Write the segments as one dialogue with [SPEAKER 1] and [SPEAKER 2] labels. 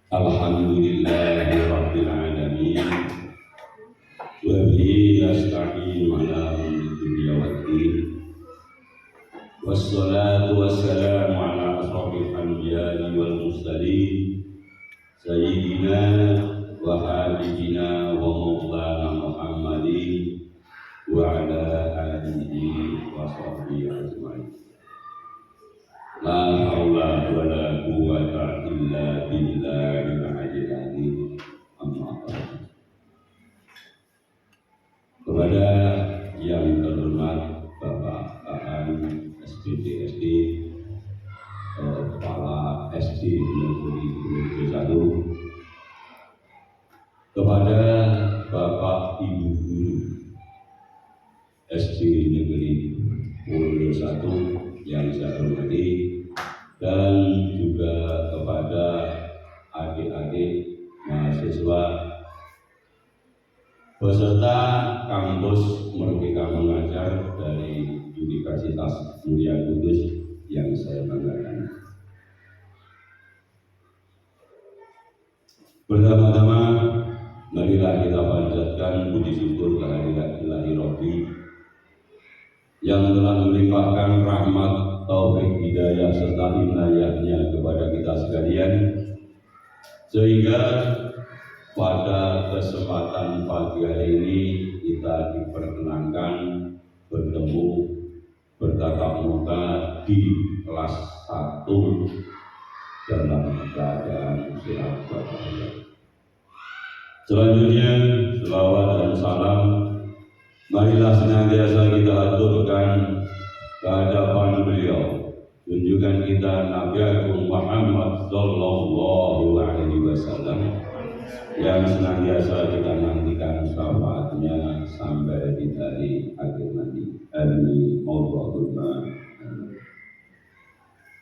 [SPEAKER 1] Alhamdulillahi Rabbil Alamin. Wa bihi nasta'inu ala umuri dunya waddin. Wassalatu wassalamu ala asrofil anbiya'i wal mursalin Sayyidina wa habibina wa maulana Muhammadin wa ala alihi wa sahbihi ajma'in. La haula wa la quwwata illa billahil aliyyil azim. Amma ba'du. Kepada yang terhormat Bapak Aan SDDSD, Kepala SD Negeri Purworejo 1, kepada Bapak Ibu Guru SD Negeri Purworejo 1 yang saya hormati, dan juga kepada adik-adik mahasiswa beserta kampus Merdeka Mengajar dari Universitas Mulia Kudus yang saya banggakan. Pertama-tama, marilah kita panjatkan puji syukur kehadirat Ilahi Rabbi yang telah melimpahkan rahmat, taufik, hidayah serta inayahnya kepada kita sekalian, sehingga pada kesempatan pagi hari ini kita diperkenankan bertemu bertatap muka di kelas 1 dalam keadaan sehat walafiat. Selanjutnya, selawat dan salam marilah senantiasa kita aturkan ke hadapan beliau, junjungan kita Nabi Agung Muhammad Sallallahu Alaihi Wasallam, yang senantiasa kita nantikan syafaatnya sampai di hari akhir nanti. Amin. Allahumma.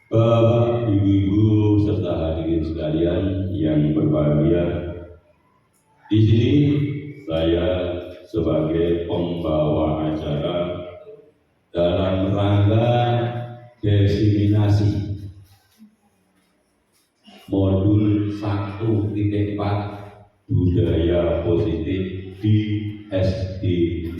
[SPEAKER 1] Bapak, ibu-ibu serta hadirin sekalian yang berbahagia, di sini saya sebagai pembawa acara dalam rangka diseminasi modul 1.4 budaya positif di SD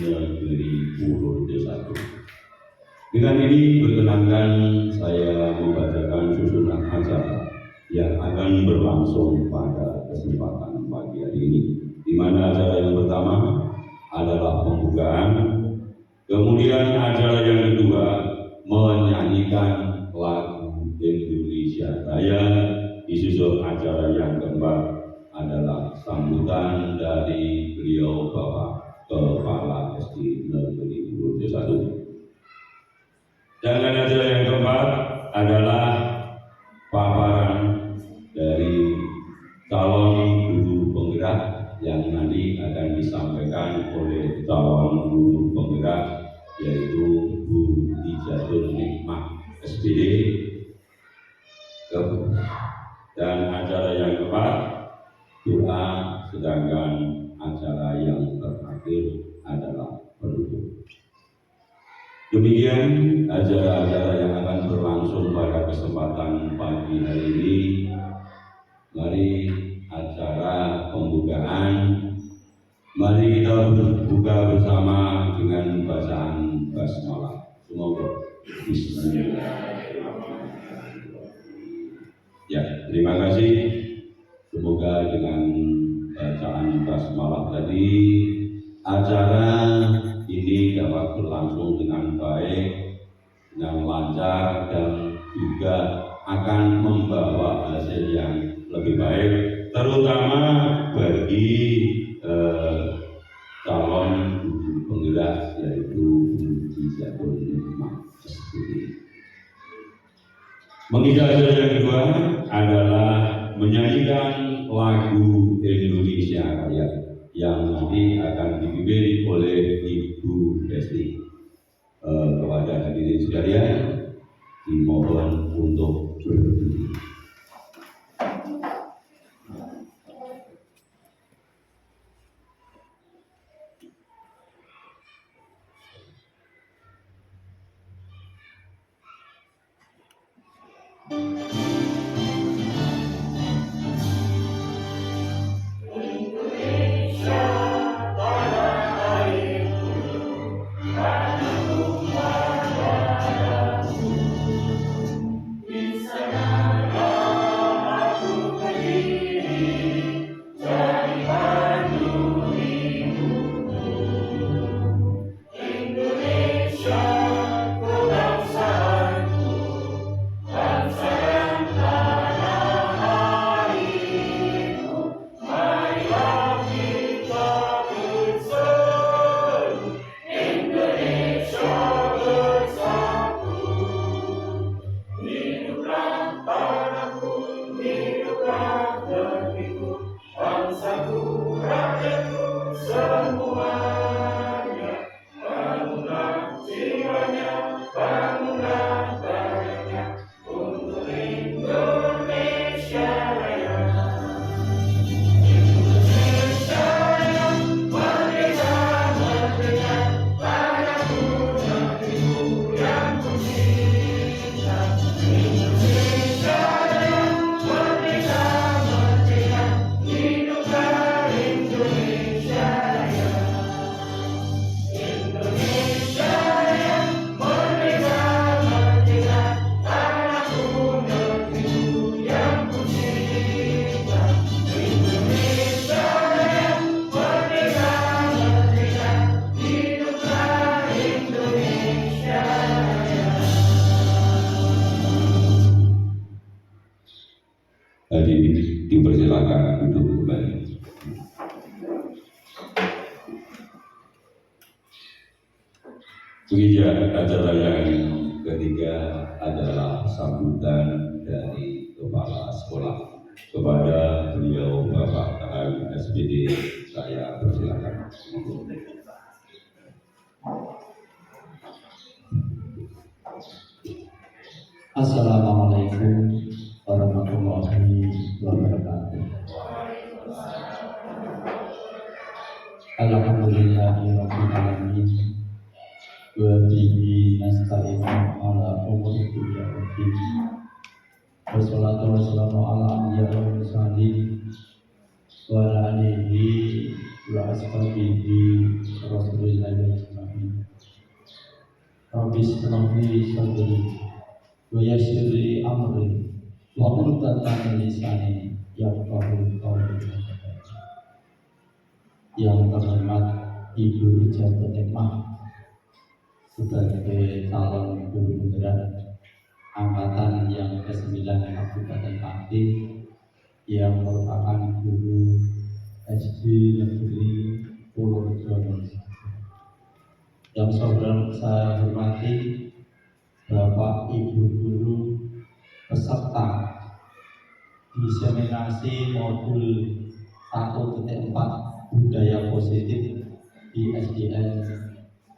[SPEAKER 1] Negeri Purworejo 1. Dengan ini berkenankan saya membacakan susunan acara yang akan berlangsung pada kesempatan pagi hari ini, di mana acara yang pertama adalah pembukaan, kemudian acara yang kedua menyanyikan lagu Indonesia Raya, disusul acara yang keempat adalah sambutan dari beliau Bapak Kepala SD Negeri Purworejo 1. Dan acara yang keempat adalah paparan dari calon guru penggerak yang nanti akan disampaikan oleh calon guru penggerak, yaitu Bu Ijatul Nikmah SPD. Dan acara yang keempat doa, sedangkan acara yang terakhir adalah penutup. Demikian acara-acara yang akan berlangsung pada kesempatan pagi hari ini. Mari acara pembukaan, mari kita berbuka bersama dengan bacaan basmalah. Semoga Bismillahirrahmanirrahim. Ya, terima kasih. Semoga dengan bacaan basmalah tadi acara ini dapat berlangsung dengan baik, dengan lancar, dan juga akan membawa hasil yang lebih baik, terutama bagi calon guru penggerak, yaitu Bu Ijatul Nikmah SPD. Mengisi acara yang kedua adalah menyanyikan lagu Indonesia Raya yang nanti akan dipimpin oleh Ibu Desti. Kepada hadirin sekalian, dimohon untuk berdiri. Dipersilakan duduk kembali. Pujian acara yang ketiga adalah sambutan dari kepala sekolah kepada beliau Bapak KM SPD. Saya persilakan.
[SPEAKER 2] Assalamualaikum warahmatullahi wabarakatuh. Alhamdulillahirabbil alamin. Wa bihi nasta'inu ala umuri dunya waddin. Wassalatu wassalamu ala anbiya'i wal mursalin wa ala alihi wa ashabihi rasulillahi ajma'in. Rabbi shrah li sadri wa yassir li amri wa qul min lisani yafqahu qawli. Yang terhormat Ibu Ijazah Nikmah sebagai calon guru penggerak angkatan yang ke-9 Kabupaten Pati yang merupakan guru SD Negeri Purworejo. Yang saya hormati Bapak Ibu guru peserta diseminasi modul 1.4 budaya positif di SDN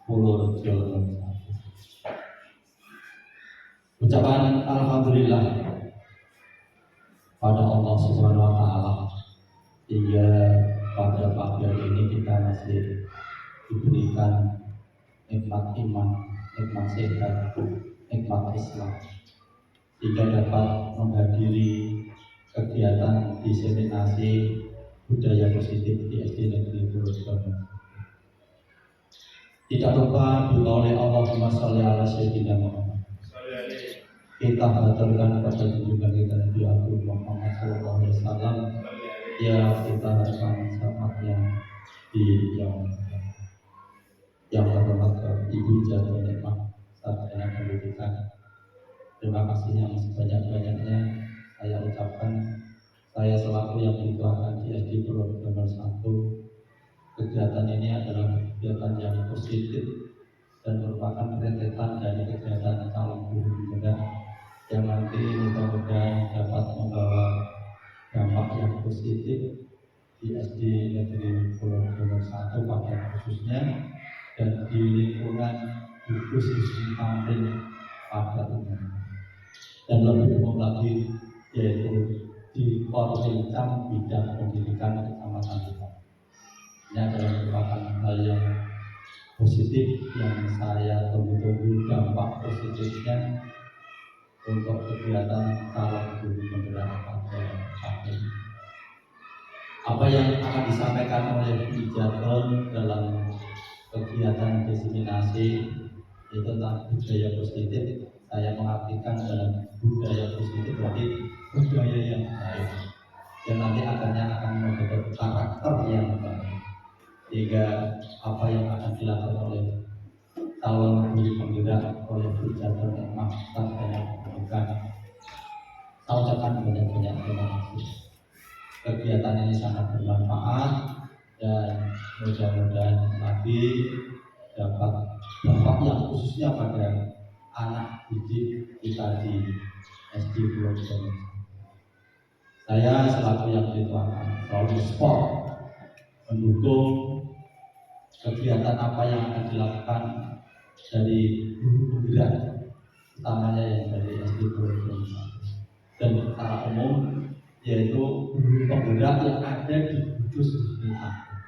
[SPEAKER 2] Purworejo. Ucapan alhamdulillah pada Allah Subhanahu wa taala hingga pada pagi hari ini kita masih diberikan nikmat iman, nikmat sehat, nikmat Islam, sehingga dapat menghadiri kegiatan diseminasi budaya positif di SD Negeri Purworejo. Tidak lupa doa oleh Allahumma sholli ala sayyidina Muhammad. Kita haturkan kepada junjungan kita Nabi Muhammad sallallahu alaihi wasallam, ya kita harapkan syafaatnya di yang terhormat Ibu Ijazah Nikmah sarjana pendidikan. Terima kasih yang sebanyak-banyaknya saya ucapkan. Saya selaku yang dituakan di SD Purworejo nomor 1, kegiatan ini adalah kegiatan yang positif dan merupakan rentetan dari kegiatan calon guru penggerak yang nanti mudah-mudahan dapat membawa dampak yang positif di SD Negeri Purworejo nomor 1 pada khususnya dan di lingkungan khusus Tamrin pada umumnya, dan lebih umum lagi yaitu di Korwilcam bidang pendidikan kecamatan kita. Ini adalah merupakan hal yang positif yang saya tunggu-tunggu dampak positifnya untuk kegiatan calon guru penggerak pada hari ini. Apa yang akan disampaikan oleh Ijazah dalam kegiatan diseminasi itu tentang budaya positif. Saya mengartikan dalam budaya positif berarti budaya yang baik yang nanti akan membentuk karakter yang baik, sehingga apa yang akan dilakukan oleh calon guru penggerak oleh Ijazah Nikmah sarjana pendidikan, saya ucapkan banyak-banyak terima kasih. Kegiatan ini sangat bermanfaat dan mudah-mudahan nanti dapat dampak yang khususnya pada anak didik kita di SD Purworejo. Saya selaku yang dituakan selalu support, mendukung kegiatan apa yang akan dilakukan dari guru penggerak, utamanya yang dari SD Purworejo dan secara umum yaitu guru penggerak yang ada di khusus di Tamrin.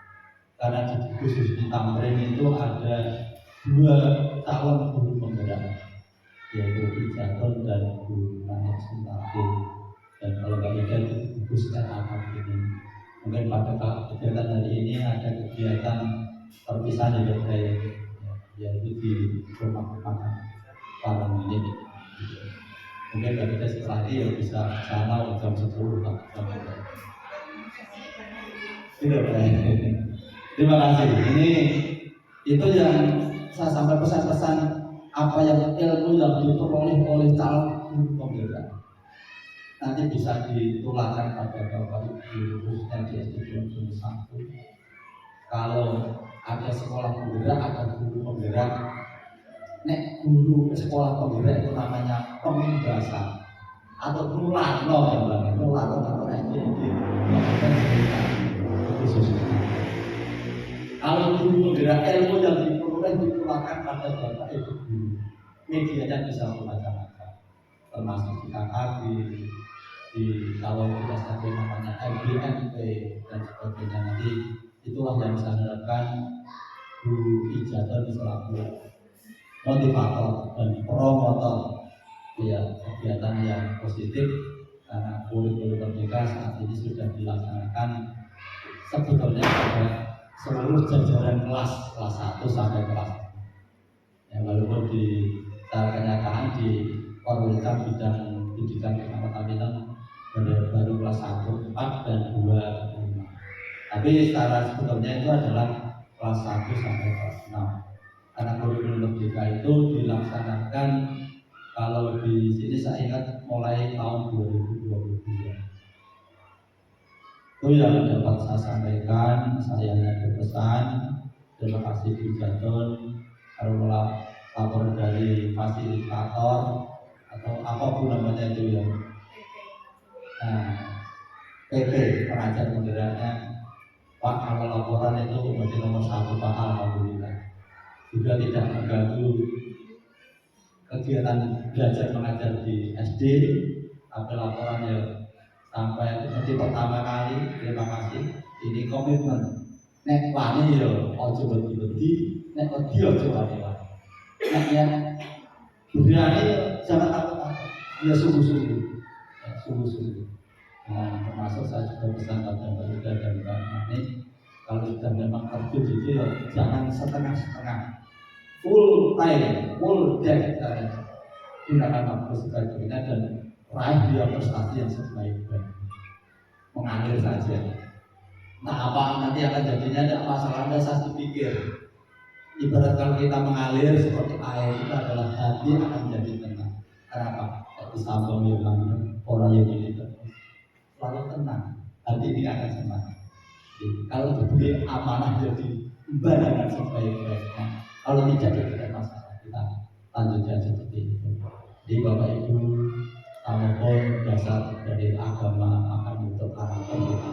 [SPEAKER 2] Karena di khusus di Tamrin itu ada dua calon guru penggerak, yaitu Ijaton dan Guru Nanik Suntati. Dan kalau nggak ada itu gugus akan ini. Mungkin pada kegiatan hari ini ada kegiatan perpisahan di Berdaya, yaitu di rumah makan Parang ini. Mungkin kalau kita setelah ini ya bisa sana jam 10 jam 11. Terima kasih. Ini itu yang saya sampai pesan-pesan apa yang ilmu yang diperoleh oleh calon guru penggerak nanti bisa ditularkan pada Bapak Ibu khususnya di SD 1. Kalau ada sekolah penggerak, ada guru penggerak. Nek guru sekolah penggerak itu namanya pembebasan atau nularno atau SD. Kalau guru penggerak ilmu yang diperoleh ditularkan pada Bapak Ibu guru, medianya bisa macam-macam, termasuk di KKB, di kalau kita sampai namanya MBMP dan sebagainya. Nanti itulah yang saya harapkan Guru Ijaton selaku motivator dan promotor ya kegiatan yang positif, karena kurikulum merdeka saat ini sudah dilaksanakan sebetulnya pada seluruh jajaran kelas 1 sampai kelas 5. Ya, walaupun di kenyataan di Korwilkam bidang pendidikan kecamatan baru kelas 1, 4 dan 2, 5. Tapi secara sebetulnya itu adalah kelas 1 sampai kelas 6. Karena kurikulum merdeka itu dilaksanakan kalau di sini saya ingat mulai tahun 2022. Itu yang dapat saya sampaikan. Saya hanya berpesan, terima kasih Bu Jaton. Kalau laporan dari fasilitator atau apapun namanya itu ya. Nah, PP pengajar penggeraknya Pak, kalau laporan itu menjadi nomor 1 Pak, alhamdulillah. Juga tidak mengganggu kegiatan belajar mengajar di SD. Tapi laporan ya sampai seperti pertama kali, terima kasih. Ini komitmen. Nek wani yo ojo beti-beti, nek wedi ojo wani-wani. Nek ya berani jangan takut-takut. Ya sungguh-sungguh. Ya, sungguh-sungguh. Nah, termasuk saya juga pesan pada Mbak Yuda dan Mbak Mani, kalau sudah memang terjun itu ya jangan setengah-setengah, full time, full day. Gunakan waktu sebaik-baiknya dan raih dia prestasi yang sebaik-baiknya. Mengalir saja. Nah, apa nanti akan jadinya tidak masalah, Anda saya pikir. Ibarat kalau kita mengalir seperti air, itu adalah hati akan menjadi tenang. Kenapa? Kalau disambung bilang orang yang ini selalu tenang, hati ini akan semangat. Kalau diberi amanah jadi ibadah sebaik-baiknya. Kalau tidak ada masalah, kita lanjutkan seperti itu. Jadi Bapak Ibu, apapun dasar dari agama akan bentuk karakter kita.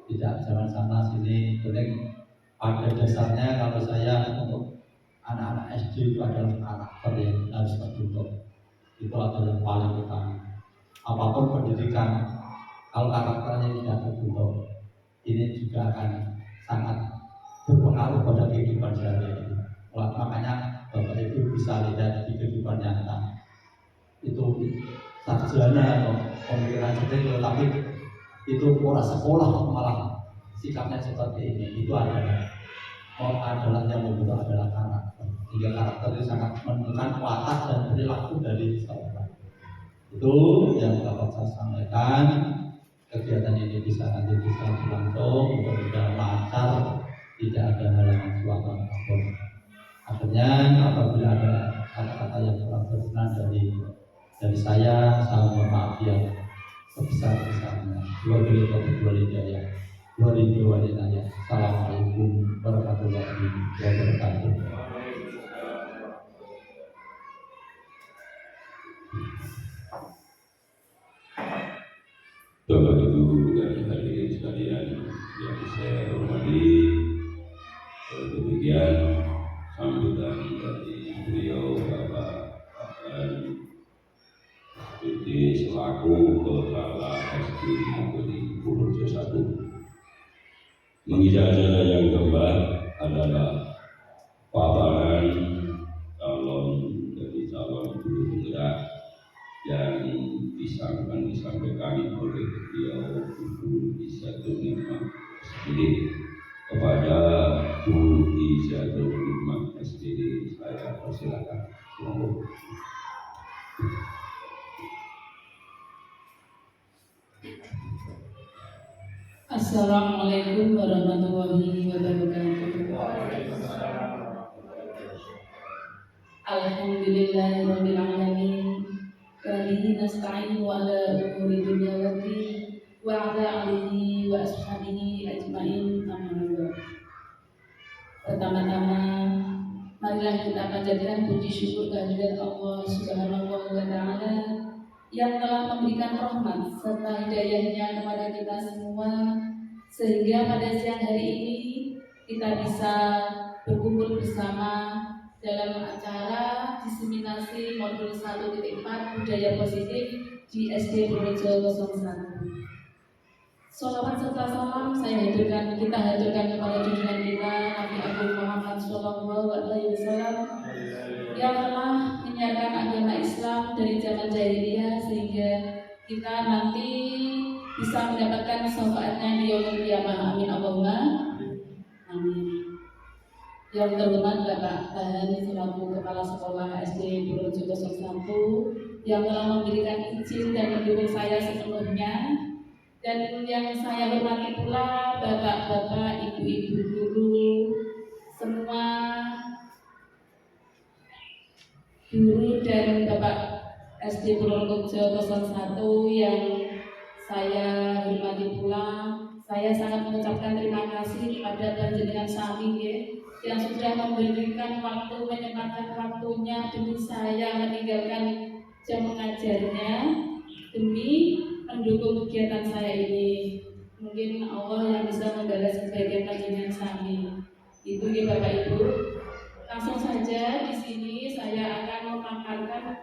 [SPEAKER 2] Tidak jangan sana sini. Penting pada dasarnya kalau saya untuk anak-anak SD itu adalah karakter yang harus terbentuk. Itu adalah paling utama. Apapun pendidikan, kalau karakternya tidak terbentuk, ini juga akan sangat berpengaruh pada kehidupan sehari-hari. Makanya Bapak Ibu bisa lihat di kehidupan nyata itu sarjana pemikiran seperti itu, tapi itu orang sekolah malah sikapnya seperti ini. Itu adalah yang membentuk adalah karakter. Hingga karakter itu sangat menentukan watak dan perilaku dari seseorang. Itu yang dapat saya sampaikan. Kegiatan ini bisa berlangsung, mudah-mudahan lancar, tidak ada halangan suatu apapun. Akhirnya apabila ada kata-kata yang kurang berkenan dari saya mohon maaf yang sebesar-besarnya. Assalamualaikum warahmatullahi wabarakatuh.
[SPEAKER 1] Bapak Ibu dan hadirin sekalian yang saya hormati, demikian sambutan dari beliau Bapak Jadi selaku Kepala SD Negeri Purworejo 1. Mengisi acara yang keempat adalah Izatul Hikmah SPD. Kepada Bu Izatul Hikmah SPD saya persilakan.
[SPEAKER 3] Assalamualaikum warahmatullahi wabarakatuh. Alhamdulillahirabbil alamin. Wabihi nasta'inu ala umuri dunya waddin wa ala alihi wa ashabihi ajmain. Amma ba'd. Pertama-tama marilah kita panjatkan puji syukur kehadirat Allah Subhanahu wa taala yang telah memberikan rahmat serta hidayahnya kepada kita semua, sehingga pada siang hari ini kita bisa berkumpul bersama dalam acara diseminasi modul 1.4 budaya positif di SD Purworejo 01. Sholawat serta salam kita haturkan kepada junjungan kita Nabi Agung Muhammad SAW yang telah menyiarkan agama Islam dari zaman jahiliyah, sehingga kita nanti bisa mendapatkan syafaatnya di yaumul qiyamah. Amin Allahumma amin. Yang terhormat Bapak Tahani selaku Kepala Sekolah SD Purworejo 01 yang telah memberikan izin dan mendukung saya sepenuhnya, dan yang saya hormati pula bapak-bapak, ibu-ibu guru, semua guru dan Bapak SD Purworejo 01 yang saya hormati pula. Saya sangat mengucapkan terima kasih kepada panjenengan sami yang sudah memberikan waktu, menyempatkan waktunya demi saya meninggalkan jam mengajarnya demi mendukung kegiatan saya ini. Mungkin Allah yang bisa membalas kebaikan panjenengan sami. Itu ya Bapak Ibu. Langsung saja di sini saya akan memaparkan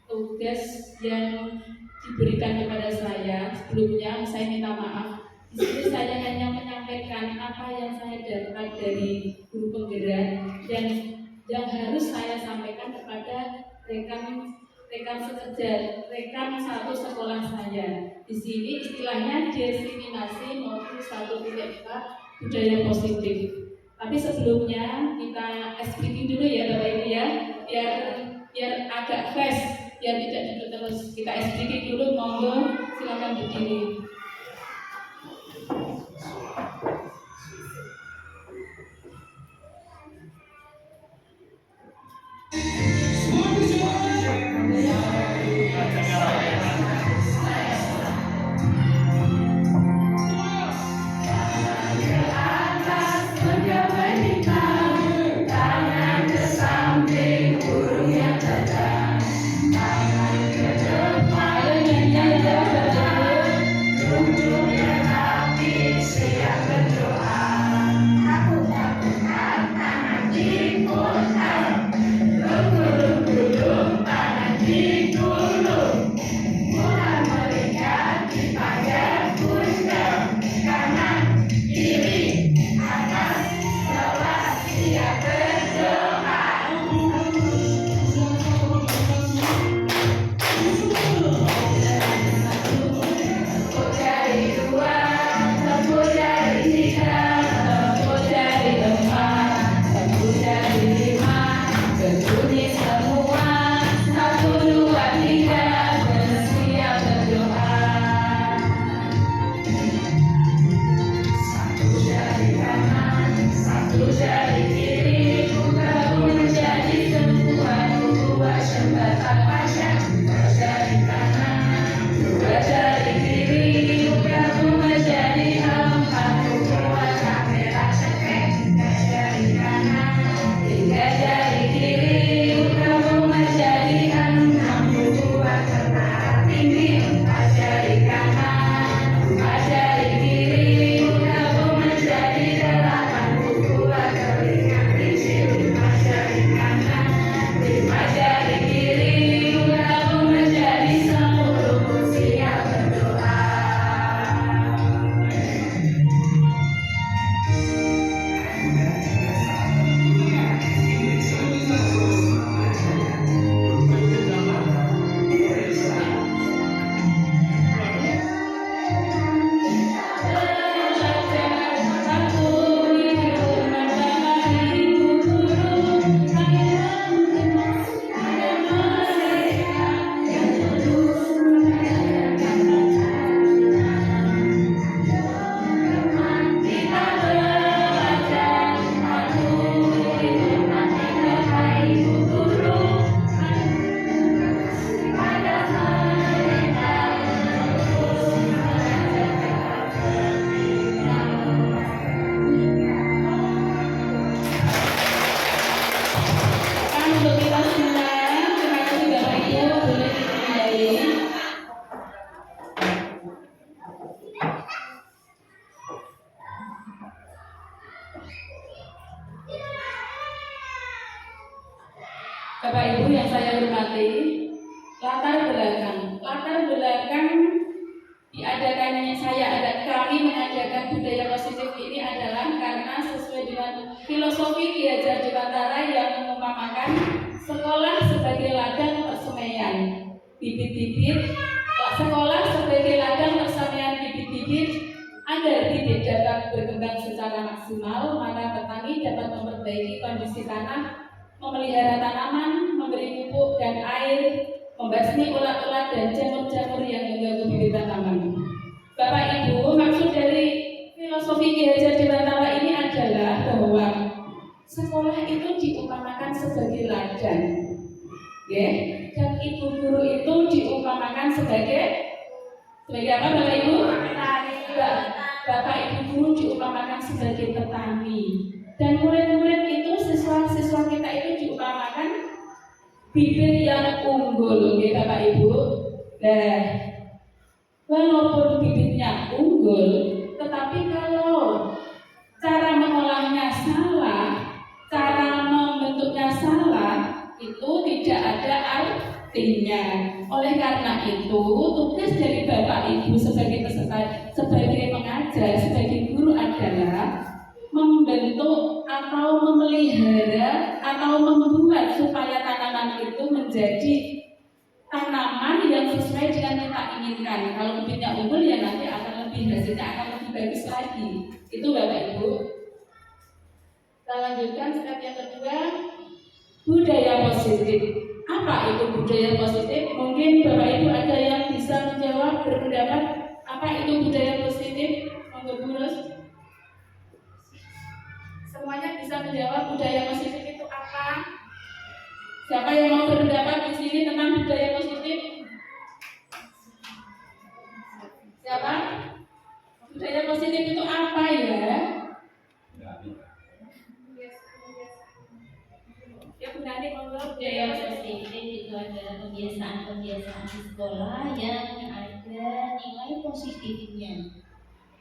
[SPEAKER 3] tugas yang diberikan kepada saya. Sebelumnya saya minta maaf. Di sini saya hanya menyampaikan apa yang saya dapat dari guru penggerak dan yang harus saya sampaikan kepada rekan sekerja, rekan satu sekolah saya. Di sini istilahnya diseminasi modul 1.4 budaya positif. Tapi sebelumnya kita speaking dulu ya Bapak Ibu ya, biar agak fresh, biar tidak duduk terus. Kita speaking dulu, monggo silakan berdiri. Bapak Ibu yang saya hormati, latar belakang diadakannya kami mengadakan budaya positif ini adalah karena sesuai dengan filosofi Ki Hajar Dewantara yang mengumpamakan sekolah sebagai ladang persemaian bibit-bibit, sekolah sebagai ladang persemaian bibit-bibit agar bibit dapat berkembang secara maksimal, maka petani dapat memperbaiki kondisi tanah, memelihara tanaman, memberi pupuk dan air, membasmi ulat-ulat dan jamur-jamur yang mengganggu bibit tanaman. Bapak Ibu, maksud dari filosofi Ki Hajar Dewantara ini adalah bahwa sekolah itu diumpamakan sebagai ladang, ya, dan ibu guru itu diumpamakan sebagai apa, Bapak Ibu? Bapak Ibu guru diumpamakan sebagai petani, dan murid-murid itu siswa-siswa kita itu diumpamakan bibit yang unggul, ya Bapak Ibu. Nah, walaupun bibitnya unggul, tetapi kalau cara mengolahnya salah, cara membentuknya salah, itu tidak ada artinya. Oleh karena itu, tugas dari Bapak Ibu sebagai peserta, sebagai pengajar, sebagai guru adalah membentuk atau memelihara atau membuat supaya tanaman itu menjadi tanaman yang sesuai dengan yang kita inginkan. Kalau bibitnya unggul ya nanti akan hasilnya akan lebih bagus lagi. Itu Bapak Ibu. Kita lanjutkan step yang kedua, budaya positif. Apa itu budaya positif? Mungkin Bapak Ibu ada yang bisa menjawab, berpendapat apa itu budaya positif? Monggo Bu Ros. Semuanya bisa menjawab budaya positif itu apa? Siapa yang mau berpendapat di sini tentang budaya positif? Siapa? Budaya positif itu apa ya? Ya Bu Nani, monggo.
[SPEAKER 4] Budaya positif itu adalah kebiasaan-kebiasaan di sekolah yang ada nilai positifnya.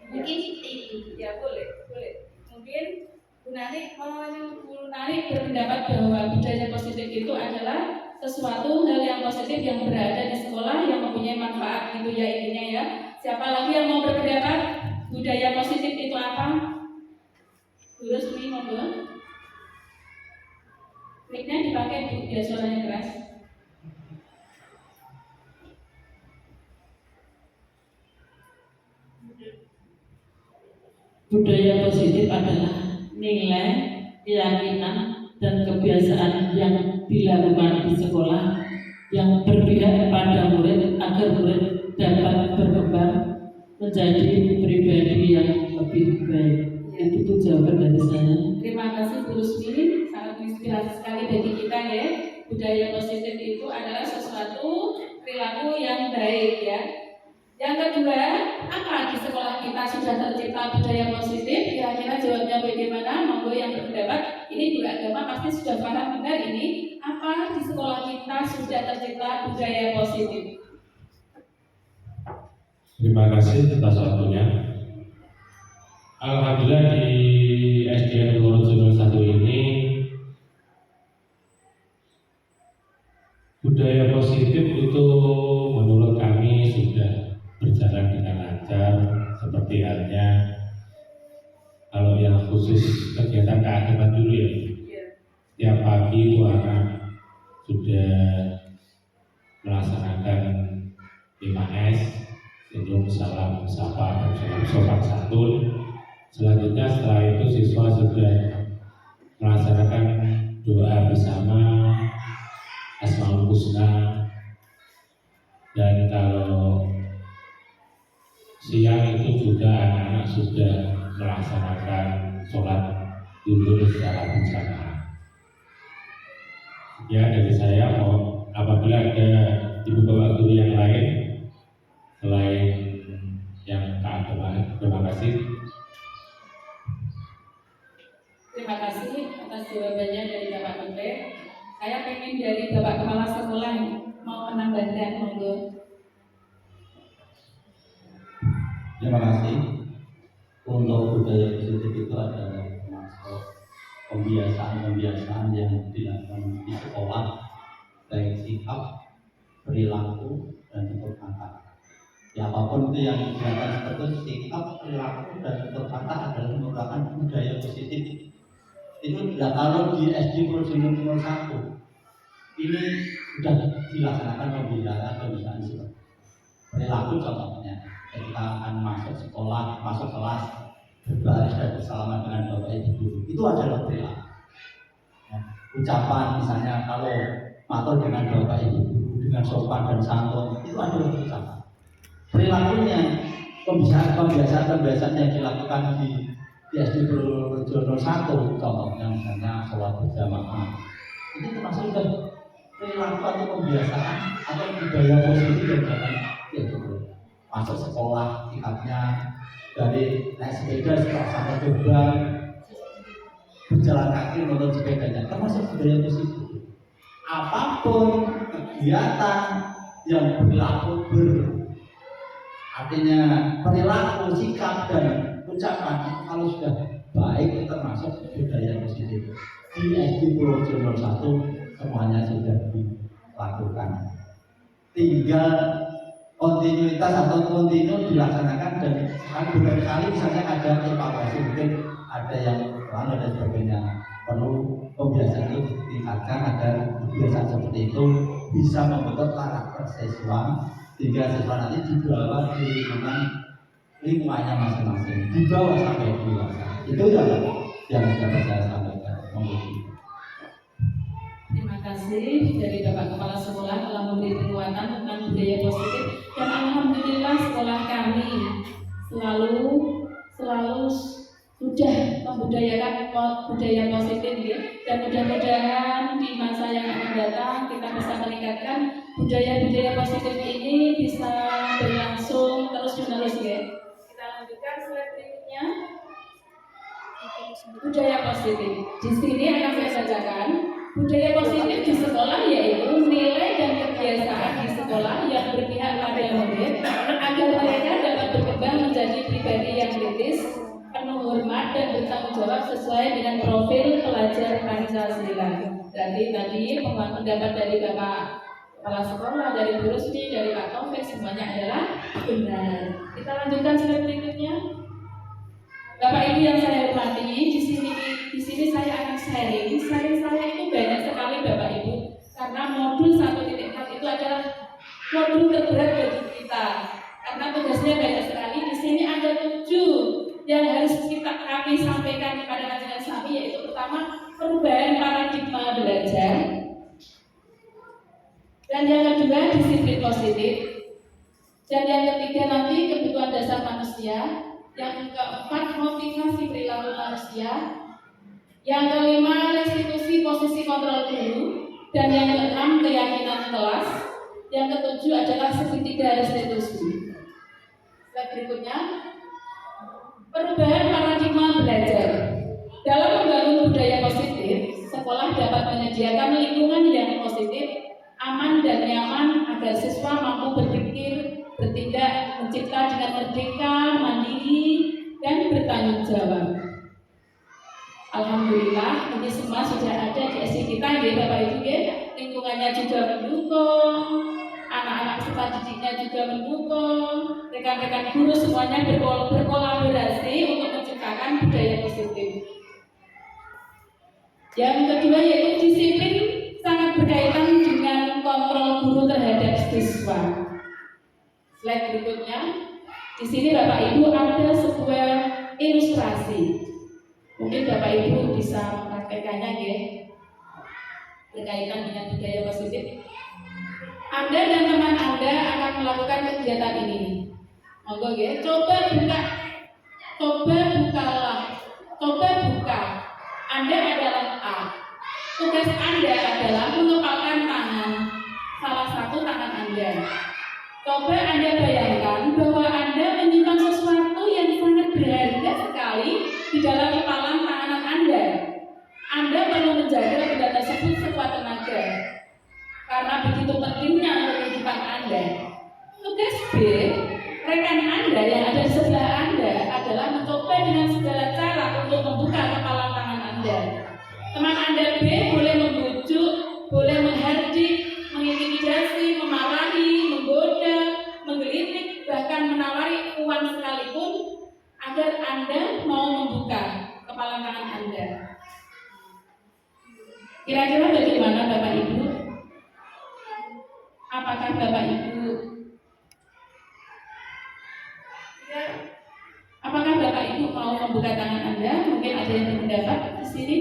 [SPEAKER 4] Mungkin itu.
[SPEAKER 3] Ya boleh. Mungkin Bu Nani berpendapat bahwa budaya positif itu adalah sesuatu hal yang positif yang berada di sekolah yang mempunyai manfaat gitu ya intinya ya. Siapa lagi yang mau berpendapat budaya positif itu apa? Terus ini monggo. Mic-nya dipakai Bu, biar suaranya keras.
[SPEAKER 5] Budaya positif adalah nilai, keyakinan, dan kebiasaan yang dilakukan di sekolah yang berpihak pada murid agar murid dapat berkembang menjadi pribadi yang lebih baik. Itu jawaban dari saya.
[SPEAKER 3] Terima kasih Bu Rusmi, sangat menginspirasi sekali bagi kita ya. Budaya positif itu adalah sesuatu perilaku yang baik ya. Yang kedua, apa di sekolah kita sudah tercipta budaya positif? Kira-kira jawabnya bagaimana? Monggo yang berpendapat. Ini guru agama pasti sudah paham benar ini. Apa di sekolah kita sudah tercipta budaya positif?
[SPEAKER 6] Terima kasih atas waktunya. Alhamdulillah di SDN Purworejo 1 ini budaya positif itu menurut kami sudah berjalan dengan lancar, seperti halnya kalau yang khusus kegiatan keagamaan dulu ya. Tiap pagi itu anak sudah melaksanakan 5S, senyum, salam, sapa, dan salam sopan santun. Selanjutnya setelah itu siswa sudah melaksanakan doa bersama, Asmaul Husna, dan kalau siang itu juga anak-anak sudah melaksanakan sholat zuhur secara berjamaah. Ya dari saya, apabila ada ibu bapak guru yang lain selain yang keagamaan, terima kasih.
[SPEAKER 3] Terima kasih atas jawabannya dari Bapak Menteri. Saya pengen dari Bapak Kepala Sekolah mau menambahkan, monggo.
[SPEAKER 2] Terima kasih. Untuk budaya positif itu adalah termasuk pembiasaan yang dilakukan di sekolah baik sikap, perilaku, dan tutur kata. Ya apapun itu yang digunakan seperti itu, sikap, perilaku, dan tutur kata adalah merupakan budaya positif. Itu tidak kalau di SD Projo 01 ini sudah dilaksanakan pembicaraan seperti perilaku contohnya ketika akan masuk sekolah, masuk kelas berbaris dan bersalaman dengan bapak ibu guru, itu adalah perilaku. Ya, ucapan misalnya kalau matur dengan bapak ibu guru dengan sopan dan santun, itu adalah ucapan. Perilakunya pembiasaan yang dilakukan di SD Projo 01 contohnya misalnya sholat berjamaah, ini termasuk perilaku atau pembiasaan atau budaya positif yang dalam itu masuk sekolah sikapnya dari naik sepeda setelah sampai gerbang berjalan kaki menurut sepedanya termasuk budaya positif. Apapun kegiatan yang berlaku artinya perilaku, sikap dan ucapan kalau sudah baik itu termasuk budaya positif. Di SD Projo 01 semuanya sudah dilakukan. Tinggal kontinuitas atau kontinu dilaksanakan dan beberapa kali misalnya ada evaluasi, mungkin ada yang kurang dan sebagainya. Perlu pembiasaan itu ditingkatkan agar kebiasaan seperti itu bisa membentuk karakter siswa sehingga siswa nanti dibawa di lingkungannya masing-masing, dibawa sampai dewasa. Itu yang dapat saya sampaikan.
[SPEAKER 3] Terima kasih dari Bapak Kepala Sekolah telah memberi penguatan tentang budaya positif dan alhamdulillah sekolah kami selalu sudah membudayakan budaya positif ya. Dan mudah-mudahan di masa yang akan datang kita bisa meningkatkan budaya-budaya positif ini bisa berlangsung terus-menerus ya. Kita lanjutkan slide berikutnya. Budaya positif. Di sini akan saya bacakan. Budaya positif di sekolah yaitu nilai dan kebiasaan di sekolah yang berpihak pada murid agar mereka dapat berkembang menjadi pribadi yang kritis, penuh hormat dan bertanggung jawab sesuai dengan profil pelajar Pancasila. Jadi tadi pendapat dari Bapak Kepala Sekolah, dari Bu Rusdi, dari Pak Taufik semuanya adalah benar. Kita lanjutkan slide berikutnya. Bapak Ibu yang saya hormati, di sini saya akan sharing. Saya itu banyak sekali Bapak Ibu, karena modul 1.4 itu adalah modul terberat bagi kita. Karena tugasnya banyak sekali. Di sini ada 7 yang harus kami sampaikan kepada majelis kami, yaitu pertama perubahan paradigma belajar, dan yang kedua disiplin positif, dan yang ketiga nanti kebutuhan dasar manusia. Yang keempat, motivasi perilaku manusia. Yang kelima, restitusi posisi kontrol guru. Dan yang keenam, keyakinan kelas. Yang ketujuh adalah segitiga restitusi. Slide berikutnya, perubahan paradigma belajar. Dalam membangun budaya positif, sekolah dapat menyediakan lingkungan yang positif, aman dan nyaman agar siswa mampu berpikir, bertindak, mencipta dengan merdeka, mandiri, dan bertanggung jawab. Alhamdulillah, ini semua sudah ada di SD kita, ya Bapak Ibu ya. Lingkungannya juga mendukung, anak-anak peserta didiknya juga mendukung, rekan-rekan guru semuanya berkolaborasi untuk menciptakan budaya positif. Yang kedua yaitu disiplin sangat berkaitan dengan kontrol guru terhadap siswa. Slide berikutnya, di sini Bapak Ibu ada sebuah ilustrasi. Mungkin Bapak Ibu bisa mempraktekannya ya, berkaitan dengan budaya positif. Anda dan teman Anda akan melakukan kegiatan ini. Monggo ya, coba buka. Anda adalah A. Tugas Anda adalah mengepalkan tangan, salah satu tangan Anda. Coba Anda bayangkan bahwa Anda menyimpan sesuatu yang sangat berharga sekali di dalam kepalan tangan Anda. Anda perlu menjaga benda tersebut sekuat tenaga, karena begitu pentingnya untuk kehidupan Anda. Tugas B, rekan Anda yang ada di sebelah Anda adalah mencoba dengan segala cara untuk membuka kepalan tangan Anda. Teman Anda B boleh membujuk, boleh menghardik, Kira-kira bagaimana Bapak Ibu? Apakah Bapak Ibu mau membuka tangan Anda? Mungkin ada yang berpendapat di sini.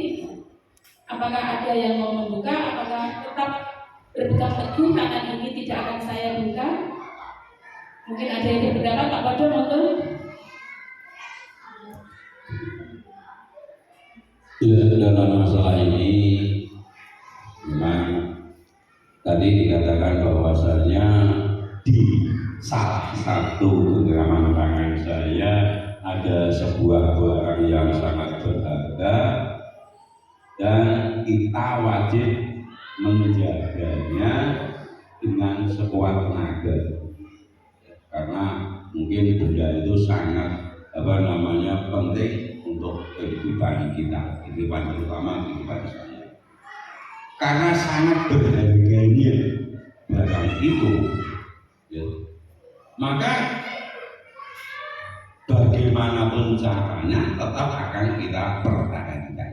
[SPEAKER 3] Apakah ada yang mau membuka? Apakah tetap berpegang teguh tangan ini tidak akan saya buka? Mungkin ada yang berpendapat. Pak Podo, monggo.
[SPEAKER 1] Ya, dalam masalah ini memang tadi dikatakan bahwasanya di salah satu genggaman tangan saya ada sebuah barang yang sangat berharga dan kita wajib menjaganya dengan sekuat tenaga, karena mungkin benda itu sangat penting untuk kehidupan kita, kehidupan terutama kehidupan saya, karena sangat berharganya barang itu, ya. Maka bagaimanapun caranya tetap akan kita pertahankan.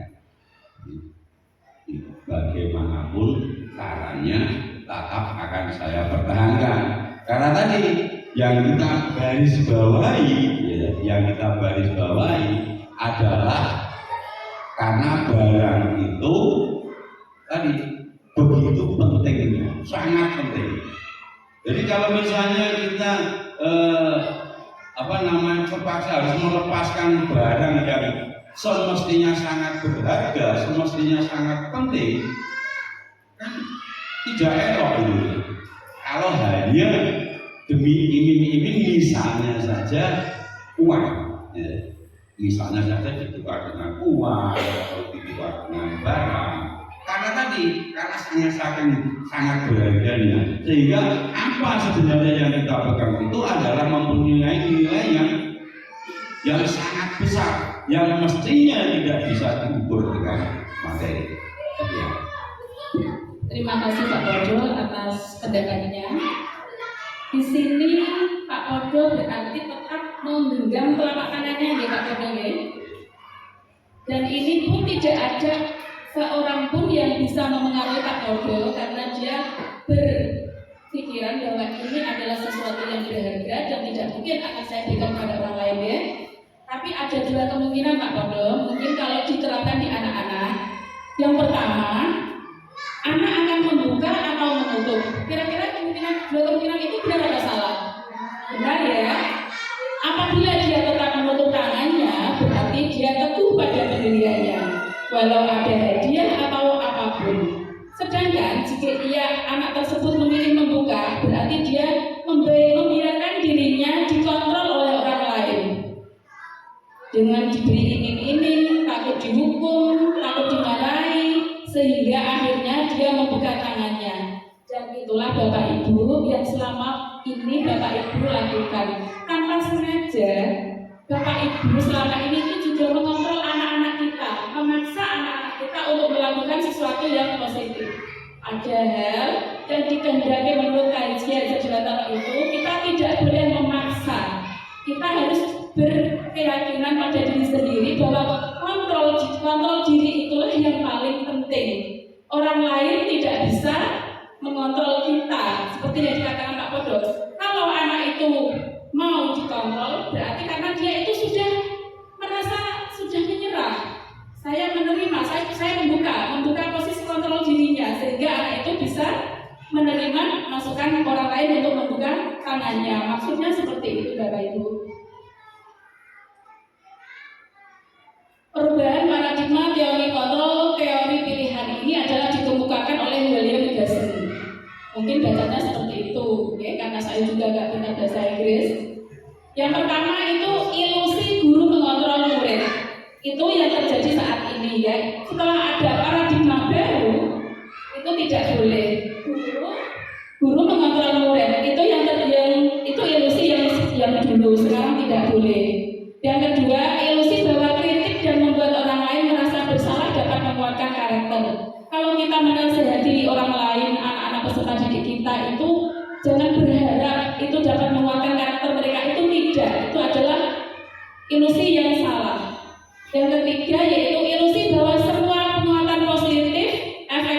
[SPEAKER 1] Bagaimanapun caranya tetap akan saya pertahankan. Karena tadi yang kita garis bawahi, adalah karena barang itu tadi begitu pentingnya, sangat penting. Jadi kalau misalnya kita terpaksa harus melepaskan barang yang semestinya sangat berharga, semestinya sangat penting, kan tidak elok itu. Kalau hanya demi iming-iming misalnya saja uang, ya. Misalnya saja ditukar dengan uang atau ditukar dengan barang, karena sangat berharganya, sehingga apa sebenarnya yang kita pegang itu adalah mempunyai nilai yang sangat besar, yang mestinya tidak bisa diukur dengan materi. Ya.
[SPEAKER 3] Terima kasih Pak Podo atas pendapatnya. Di sini Pak Podo berarti tetap menggenggam telapak tangannya ya Pak Podo ya. Dan ini pun tidak ada seorang pun yang bisa memengaruhi Pak Podo, karena dia berpikiran bahwa ini adalah sesuatu yang berharga dan tidak mungkin akan saya berikan kepada orang lain ya. Tapi ada dua kemungkinan Pak Podo, mungkin kalau diterapkan di anak-anak. Yang pertama, anak akan membuka atau menutup. Kira-kira dua kemungkinan itu benar atau salah? Benar ya. Apabila dia tetap menutup tangannya, berarti dia teguh pada pendiriannya, walau ada hadiah atau apapun. Sedangkan jika anak tersebut memilih membuka, berarti dia membiarkan dirinya dikontrol oleh orang lain. Dengan diberi iming-iming, takut dihukum, takut dimarahi, sehingga akhirnya dia membuka tangannya. Dan itulah Bapak Ibu yang selama ini Bapak Ibu lakukan. Tanpa sengaja, Bapak Ibu selama ini itu juga mengontrol anak-anak kita, memaksa anak-anak kita untuk melakukan sesuatu yang positif. Padahal yang dikehendaki menurut kajian sejelasan itu, kita tidak boleh memaksa. Kita harus berkeyakinan pada diri sendiri bahwa kontrol diri itulah yang paling penting. Orang lain tidak bisa mengontrol kita, seperti yang dikatakan Pak Podo. Kalau anak itu mau dikontrol, berarti karena dia itu sudah merasa sudah menyerah. Saya menerima, saya membuka posisi kontrol dirinya, sehingga anak itu bisa menerima masukan orang lain untuk membuka tangannya. Maksudnya seperti itu Bapak Ibu. Perubahan paradigma teori kontrol, teori pilihan ini adalah dikemukakan oleh William Gibson. Mungkin bacanya seperti itu, ya, karena saya juga nggak pintar bahasa Inggris. Yang pertama itu ilusi guru mengontrol murid. Itu yang terjadi saat ini ya. Setelah ada paradigma baru, itu tidak boleh guru mengontrol murid. Itu itu ilusi yang dulu, sekarang tidak boleh. Yang kedua, ilusi bahwa kritik dan membuat orang lain merasa bersalah dapat menguatkan karakter. Kalau kita menasihati orang lain, anak-anak peserta didik kita itu jangan berharap itu dapat menguatkan karakter mereka, itu tidak. Itu adalah ilusi yang salah. Yang ketiga yaitu ilusi bahwa semua penguatan positif, efek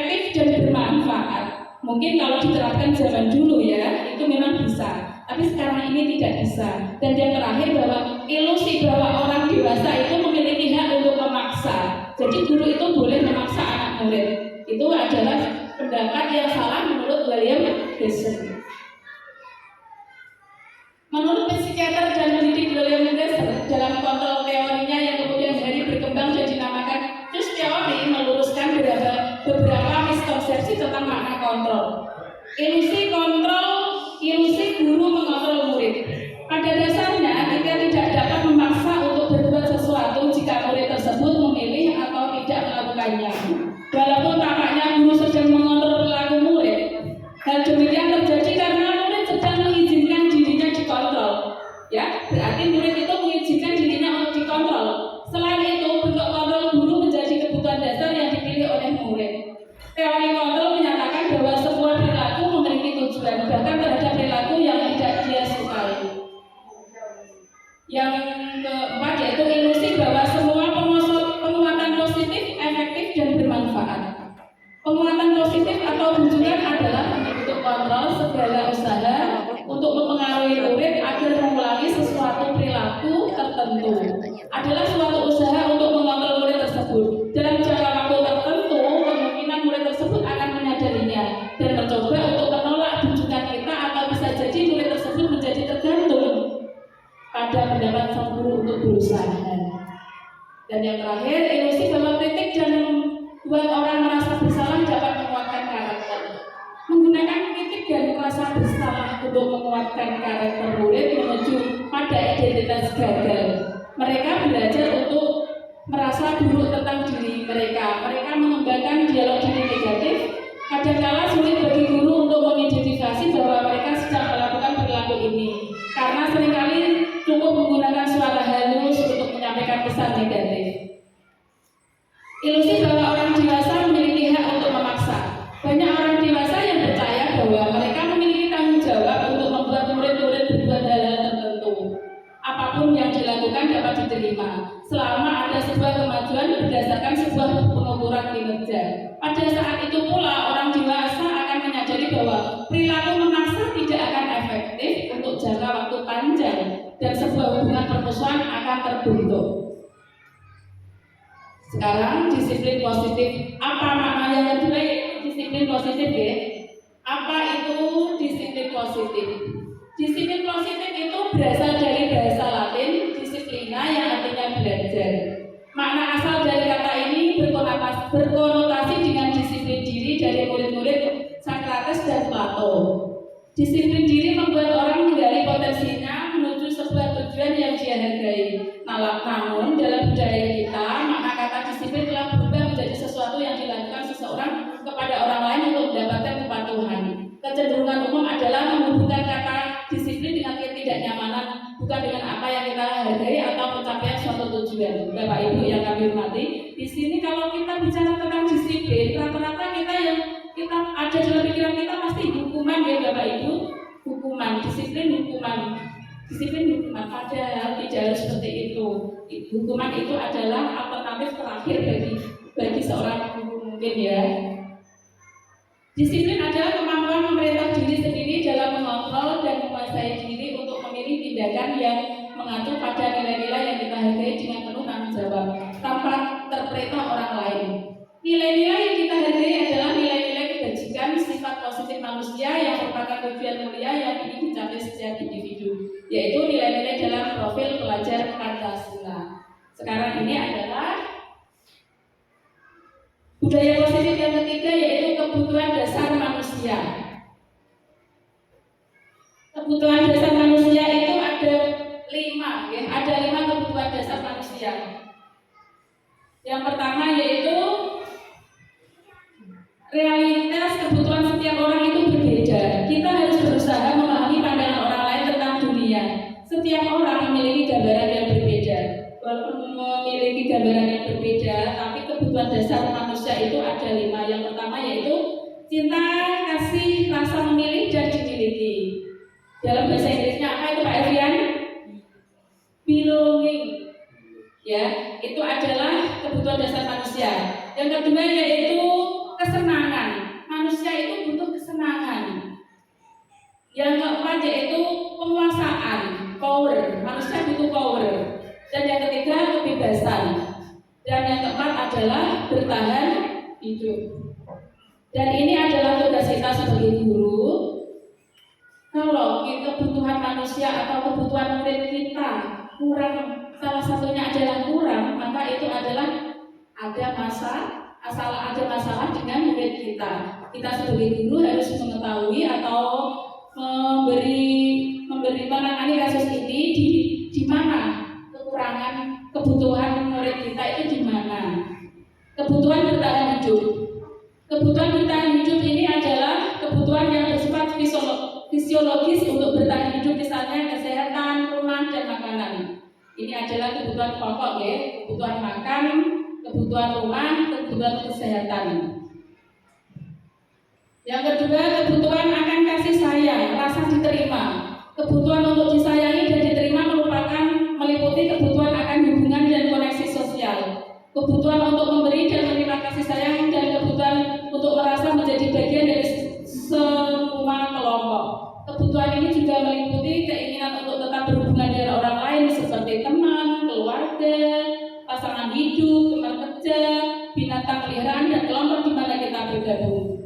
[SPEAKER 3] Mungkin kalau diterapkan zaman dulu ya, itu memang bisa. Tapi sekarang ini tidak bisa. Dan yang terakhir bahwa ilusi bahwa orang dewasa itu memiliki hak untuk memaksa. Jadi guru itu boleh memaksa anak murid. Itu adalah pendapat yang salah menurut William Gibson. Menurut psikiater dan pendidik William Gibson, dalam kontrol teorinya yang kemudian hari berkembang dan dinamakan Truth Theory, meluruskan beberapa miskonsepsi tentang makna kontrol. Ilusi kontrol, ilusi guru mengontrol murid. Pada dasarnya, kita tidak dapat memaksa untuk berbuat sesuatu jika murid tersebut memilih atau tidak melakukannya. Walaupun tampaknya guru sedang mengontrol perilaku murid, hal demikian terjadi karena murid sedang mengizinkan dirinya dikontrol. Ya, berarti murid itu mengizinkan dirinya untuk dikontrol. Selain itu, bentuk kontrol guru menjadi kebutuhan dasar yang dipilih oleh murid. Teori kontrol menyatakan bahwa sebuah perilaku memiliki tujuan, bahkan terhadap perilaku yang tidak dia sukai. Yang keempat yaitu ilusi bahwa semua penguatan positif, efektif, dan bermanfaat. Penguatan positif atau bujukan adalah bentuk kontrol segala usaha untuk mempengaruhi murid agar mengulangi sesuatu perilaku tertentu. Adalah suatu usaha untuk mengontrol murid tersebut. Dalam jangka waktu tertentu, kemungkinan murid tersebut akan menyadarinya dan mencoba untuk menolak bujukan kita, atau bisa jadi murid tersebut menjadi tergantung pada pendapat sang guru untuk berusaha. Dan yang terakhir, ilusi bahwa kritik dan membuat orang merasa bersalah dapat menguatkan karakter. Menggunakan kritik dan merasa bersalah untuk menguatkan karakter murid menuju pada identitas gagal. Mereka belajar untuk merasa buruk tentang diri mereka. Mereka mengembangkan dialog diri negatif. Kadangkala sulit bagi guru untuk mengidentifikasi bahwa mereka sedang melakukan perilaku ini, karena seringkali cukup menggunakan suara halus untuk menyampaikan pesan negatif. Ilusi bahwa orang dewasa memiliki hak untuk memaksa. Banyak orang dewasa yang percaya bahwa mereka memiliki tanggung jawab untuk membuat murid-murid berbuat hal-hal tertentu. Apapun yang dilakukan dapat diterima, selama ada sebuah kemajuan berdasarkan sebuah pengukuran kinerja. Pada saat itu pula, orang dewasa akan menyadari bahwa perilaku memaksa tidak akan efektif untuk jangka waktu panjang, dan sebuah hubungan permusuhan akan terbentuk. Sekarang disiplin positif. Apa makna yang kedua disiplin positif ya? Apa itu disiplin positif? Disiplin positif itu berasal dari bahasa Latin disiplina yang artinya belajar. Makna asal dari kata ini berkonotasi dengan disiplin diri dari murid-murid Socrates dan Plato. Disiplin diri membuat orang menggali potensinya menuju sebuah tujuan yang dia hargai. Namun dalam budaya kita, makna kata disiplin telah berubah menjadi sesuatu yang dilakukan seseorang kepada orang lain untuk mendapatkan kepatuhan. Kecenderungan umum adalah menghubungkan kata disiplin dengan ketidaknyamanan, bukan dengan apa yang kita hargai atau pencapaian suatu tujuan. Bapak Ibu yang kami hormati, di sini kalau kita bicara tentang disiplin, rata-rata kita yang kita ada dalam pikiran kita pasti hukuman ya Bapak Ibu, hukuman, disiplin hukuman. Disiplin hukuman, padahal tidak harus seperti itu. Hukuman itu adalah alternatif terakhir bagi seorang guru mungkin ya. Disiplin adalah kemampuan memerintah diri sendiri dalam mengontrol dan menguasai diri untuk memilih tindakan yang mengacu pada nilai-nilai yang kita hargai dengan penuh tanggung jawab, tanpa terperintah orang lain. Nilai-nilai yang kita hargai adalah nilai-nilai kebajikan, sifat positif manusia yang merupakan tujuan mulia yang ingin dicapai setiap individu, yaitu nilai-nilai dalam profil pelajar Pancasila. Sekarang ini adalah budaya positif yang ketiga, yaitu kebutuhan dasar manusia. Kebutuhan dasar manusia itu ada 5, ya. Ada 5 kebutuhan dasar manusia. Yang pertama yaitu realitas kebutuhan setiap orang itu berbeda. Kita harus berusaha memahami pandangan orang lain tentang dunia. Setiap orang memiliki gambaran yang berbeda. Walaupun memiliki gambaran yang berbeda, tapi kebutuhan dasar manusia itu ada 5. Yang pertama yaitu cinta, kasih, rasa memilih, dan dimiliki. Dalam bahasa Inggrisnya apa itu Pak Evian? Belonging. Ya, itu adalah kebutuhan dasar manusia. Yang kedua yaitu kesenangan. Manusia itu butuh kesenangan. Yang keempat yaitu penguasaan, power. Manusia butuh power. Dan yang ketiga kebebasan. Dan yang keempat adalah bertahan hidup. Dan ini adalah tugas kita sebagai guru. Kalau kebutuhan manusia atau kebutuhan murid kita kurang, salah satunya adalah kurang, maka itu adalah ada masalah dengan murid kita. Kita sebagai guru harus mengetahui atau menangani kasus ini di mana kekurangan kebutuhan murid kita itu di mana. Kebutuhan bertahan hidup. Kebutuhan bertahan hidup ini adalah kebutuhan yang bersifat fisiologis untuk bertahan hidup, misalnya kesehatan, rumah, dan makanan. Ini adalah kebutuhan pokok ya, kebutuhan makan, kebutuhan rumah, kebutuhan kesehatan. Yang kedua, kebutuhan akan kasih sayang, rasa diterima. Kebutuhan untuk disayangi dan diterima meliputi kebutuhan akan hubungan dan koneksi sosial. Kebutuhan untuk memberi dan menerima kasih sayang, dan kebutuhan untuk merasa menjadi bagian dari semua kelompok. Kebutuhan ini juga meliputi keinginan untuk tetap berhubungan dengan orang lain seperti teman, keluarga, pasangan hidup, teman kerja, binatang peliharaan, dan kelompok di mana kita bergabung.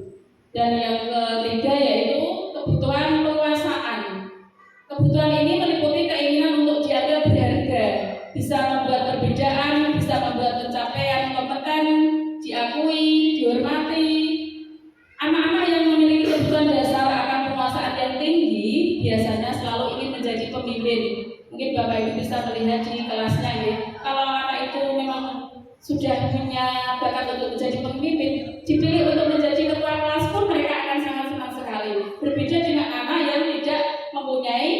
[SPEAKER 3] Dan yang ketiga yaitu kebutuhan penguasaan. Kebutuhan ini meliputi keinginan untuk dianggap berharga, bisa membuat perbedaan, bisa membuat pencapaian kompeten, diakui, dihormati. Anak-anak yang memiliki kebutuhan dasar akan penguasaan yang tinggi biasanya selalu ingin menjadi pemimpin. Mungkin Bapak Ibu bisa melihat di kelasnya ya. Kalau anak itu memang sudah punya bakat untuk menjadi pemimpin, dipilih untuk menjadi ketua kelas pun mereka akan sangat senang sekali. Berbeda dengan anak yang tidak mempunyai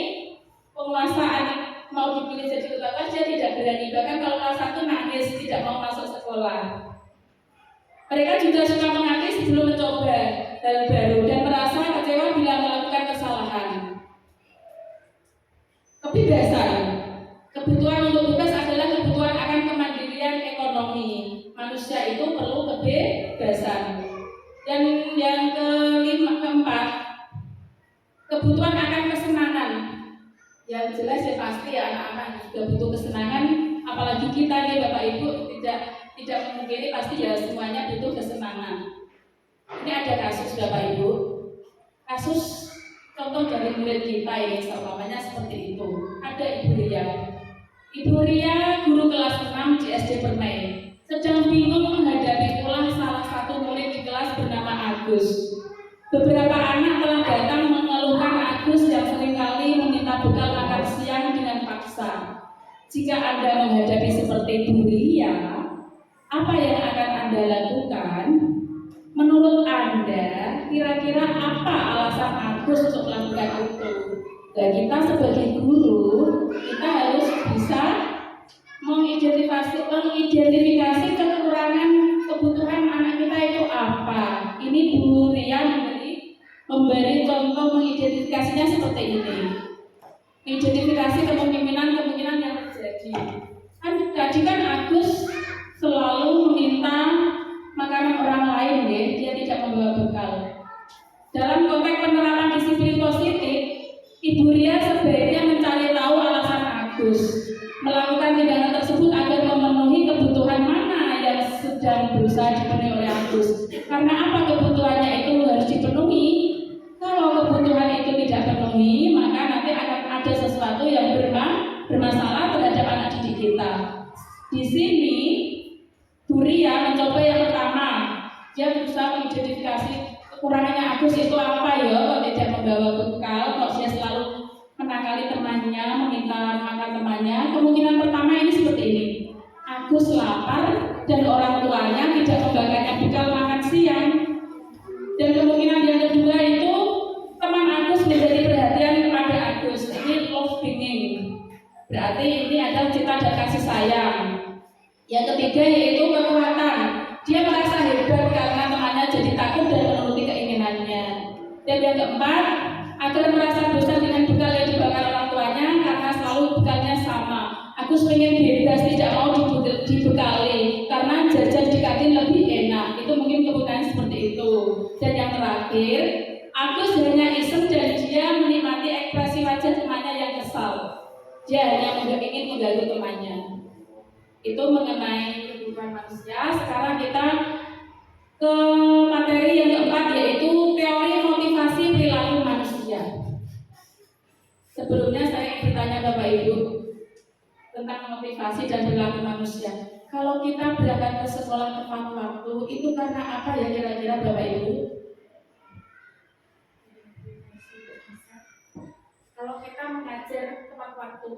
[SPEAKER 3] penguasaan, mau dipilih jadi ketua kelas dia tidak berani. Bahkan kalau kelas 1 nangis, tidak mau masuk sekolah. Mereka juga suka menangis sebelum mencoba hal baru dan merasa kecewa bila melakukan kesalahan. Kebebasan. Kebutuhan untuk bebas adalah kebutuhan akan kemandirian ekonomi. Manusia itu perlu kebebasan. Dan yang keempat, kebutuhan akan kesenangan. Yang jelas ya pasti ya anak-anak juga butuh kesenangan. Apalagi kita nih Bapak Ibu tidak memungkiri, pasti ya semuanya butuh kesenangan. Ini ada kasus Bapak Ibu, kasus contoh dari murid kita ini seumpamanya seperti itu. Ada Ibu Ria. Ibu Ria guru kelas 6 di SD Permai, sedang bingung menghadapi pula salah satu murid di kelas bernama Agus. Beberapa anak telah datang mengeluhkan Agus yang seringkali meminta bekal makan siang dengan paksa. Jika Anda menghadapi seperti Ibu Ria, apa yang akan Anda lakukan? Menurut Anda, kira-kira apa alasan Agus untuk melakukan itu? Dan kita sebagai guru, kita harus bisa mengidentifikasi kekurangan kebutuhan anak kita itu apa. Ini Bu Ria memberi contoh mengidentifikasinya seperti ini. Identifikasi kemungkinan yang terjadi. Tadi kan Agus selalu meminta makanan orang lain ya, dia tidak membawa bekal. Dalam konteks penerapan disiplin positif, Ibu Ria sebaiknya mencari tahu alasan Agus melakukan tindakan tersebut agar memenuhi kebutuhan mana yang sedang berusaha dipenuhi oleh Agus. Karena apa kebutuhannya itu harus dipenuhi? Kalau kebutuhan itu tidak terpenuhi, maka nanti akan ada sesuatu yang bermasalah terhadap anak didik kita. Di sini Bu Ria mencoba yang pertama, dia berusaha mengidentifikasi kekurangannya Agus itu apa ya, kok tidak membawa bekal, kok dia selalu menakali temannya, meminta makan temannya. Kemungkinan pertama ini seperti ini, Agus lapar dan orang tuanya tidak membawakannya bekal makan siang. Dan kemungkinan yang kedua itu teman Agus menjadi perhatian kepada Agus. Ini love binging, berarti ini adalah cinta dan kasih sayang. Yang ketiga yaitu kekuatan. Dia merasa hebat karena temannya jadi takut dan menuruti keinginannya. Dan yang keempat, agar merasa bosan dengan bekal yang dibakar orang tuanya karena selalu bekalnya sama. Agus pengen bebas, tidak mau dibekali karena jajan di kantin lebih enak. Itu mungkin kebutuhan seperti itu. Dan yang terakhir, Agus hanya iseng dan dia menikmati ekspresi wajah temannya yang kesal. Dia hanya ingin mengganggu temannya. Itu mengenai kehidupan manusia. Sekarang kita ke materi yang keempat, yaitu teori motivasi perilaku manusia. Sebelumnya saya ingin bertanya Bapak Ibu tentang motivasi dan perilaku manusia. Kalau kita berangkat ke sekolah tepat waktu, itu karena apa ya kira-kira Bapak Ibu? Kalau kita mengajar tepat waktu,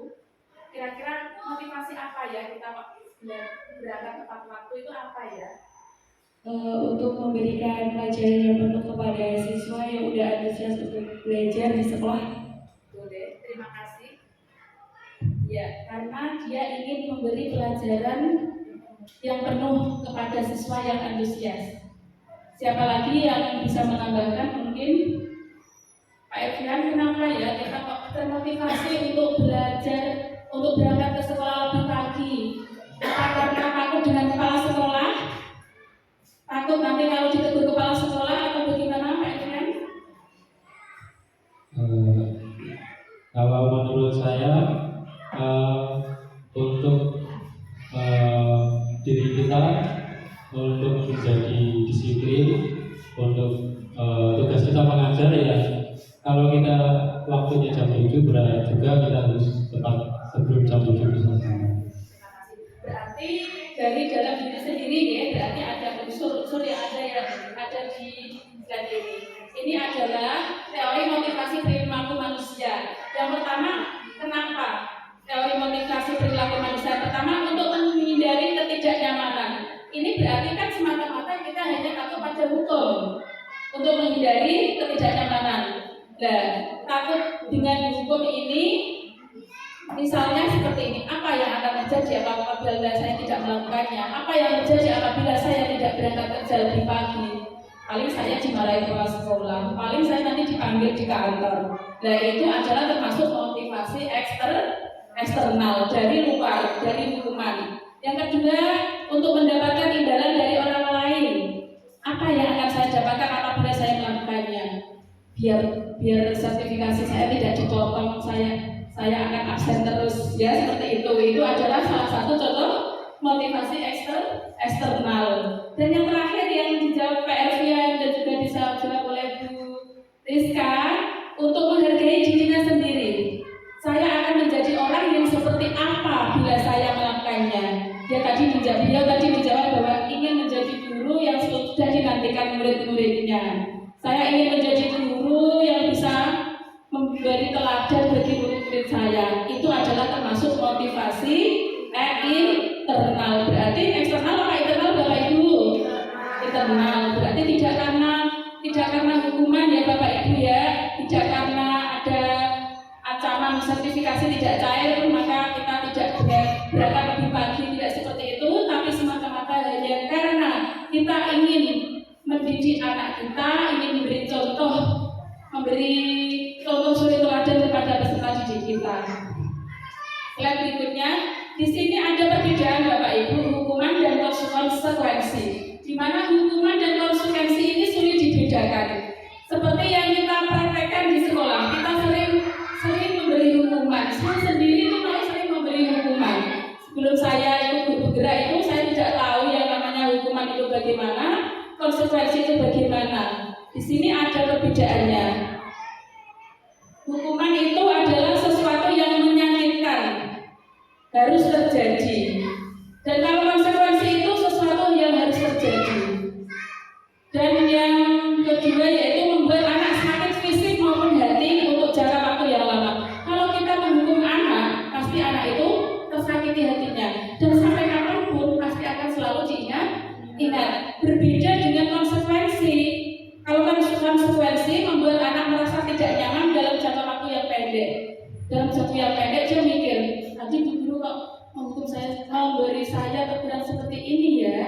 [SPEAKER 3] kira-kira motivasi apa ya kita berangkat tepat waktu itu apa ya?
[SPEAKER 7] Untuk memberikan pelajaran yang penuh kepada siswa yang udah antusias untuk belajar di sekolah.
[SPEAKER 3] Boleh, terima kasih. Ya, karena dia ingin memberi pelajaran yang penuh kepada siswa yang antusias. Siapa lagi yang bisa menambahkan mungkin? Pak Evian, kenapa ya kita kok termotivasi untuk belajar, untuk berangkat ke sekolah lebih pagi? Apa karena takut dengan kepala sekolah? Takut nanti kalau ditegur kepala sekolah atau bagaimana Pak Evian?
[SPEAKER 2] Kalau menurut saya untuk diri kita untuk menjadi disiplin, untuk tugas kita mengajar ya. Kalau kita waktunya jam 7 juga kita harus tepat sebelum jam 7 selesai.
[SPEAKER 3] Berarti dari dalam diri sendiri ya, berarti ada unsur-unsur yang ada di zat ini. Ini adalah teori motivasi perilaku manusia. Yang pertama, kenapa teori motivasi perilaku manusia? Pertama, untuk menghindari ketidaknyamanan. Ini berarti kan semata-mata kita hanya takut pada hukum untuk menghindari ketidaknyamanan. Nah, takut dengan hukum ini, misalnya seperti ini, apa yang akan terjadi apabila saya tidak melakukannya? Apa yang terjadi apabila saya tidak berangkat kerja lebih pagi? Paling saya dimarahi kepala sekolah, paling saya nanti dipanggil di kantor. Nah, itu adalah termasuk motivasi eksternal dari luar, dari hukuman. Yang kedua, untuk mendapatkan imbalan dari orang lain. Apa yang akan saya dapatkan apabila saya melakukannya? Biar sertifikasi saya tidak dipotong, saya akan absen terus, ya seperti itu. Itu adalah salah satu contoh motivasi eksternal. Dan yang terakhir yang dijawab Pak Ervian dan juga dijawab oleh Bu Rizka, untuk menghargai dirinya sendiri. Saya akan menjadi orang yang seperti apa bila saya melakukannya. Beliau tadi menjawab bahwa ingin menjadi guru yang sudah dinantikan murid-muridnya. Saya ingin menjadi guru yang bisa memberi teladan bagi murid-murid saya. Itu adalah termasuk motivasi internal. Berarti eksternal apa internal Bapak Ibu? Internal. Berarti tidak karena hukuman ya Bapak Ibu ya, tidak karena ada ancaman sertifikasi tidak cair maka kita tidak berangkat lebih pagi, tidak seperti itu, tapi semata-mata hanya karena kita ingin mendidik anak kita, ingin memberi contoh suri teladan kepada peserta didik kita. Slide berikutnya, di sini ada perbedaan Bapak Ibu, hukuman dan konsekuensi. Di mana hukuman dan konsekuensi ini sulit dibedakan. Seperti yang kita praktekkan di sekolah, kita sering memberi hukuman. Saya sendiri itu malah sering memberi hukuman. Sebelum saya ikut bergerak itu, saya tidak tahu yang namanya hukuman itu bagaimana, konsekuensi itu bagaimana. Di sini ada perbedaannya. Hukuman itu adalah sesuatu yang menyakitkan, harus terjadi. Dan kalau konsekuensi itu sesuatu yang harus terjadi. Dan yang kedua yaitu membuat anak sakit fisik maupun hati untuk jangka waktu yang lama. Kalau kita menghukum anak, pasti anak itu tersakiti hatinya. Dan sampai kapanpun pasti akan selalu diingat. Berbeda dengan konsekuensi. Kalau konsekuensi membuat anak merasa tidak nyaman dalam jangka waktu yang pendek. Dalam jangka yang pendek dia mikir, tadi guru kok menghukum saya, memberi saya teguran seperti ini ya.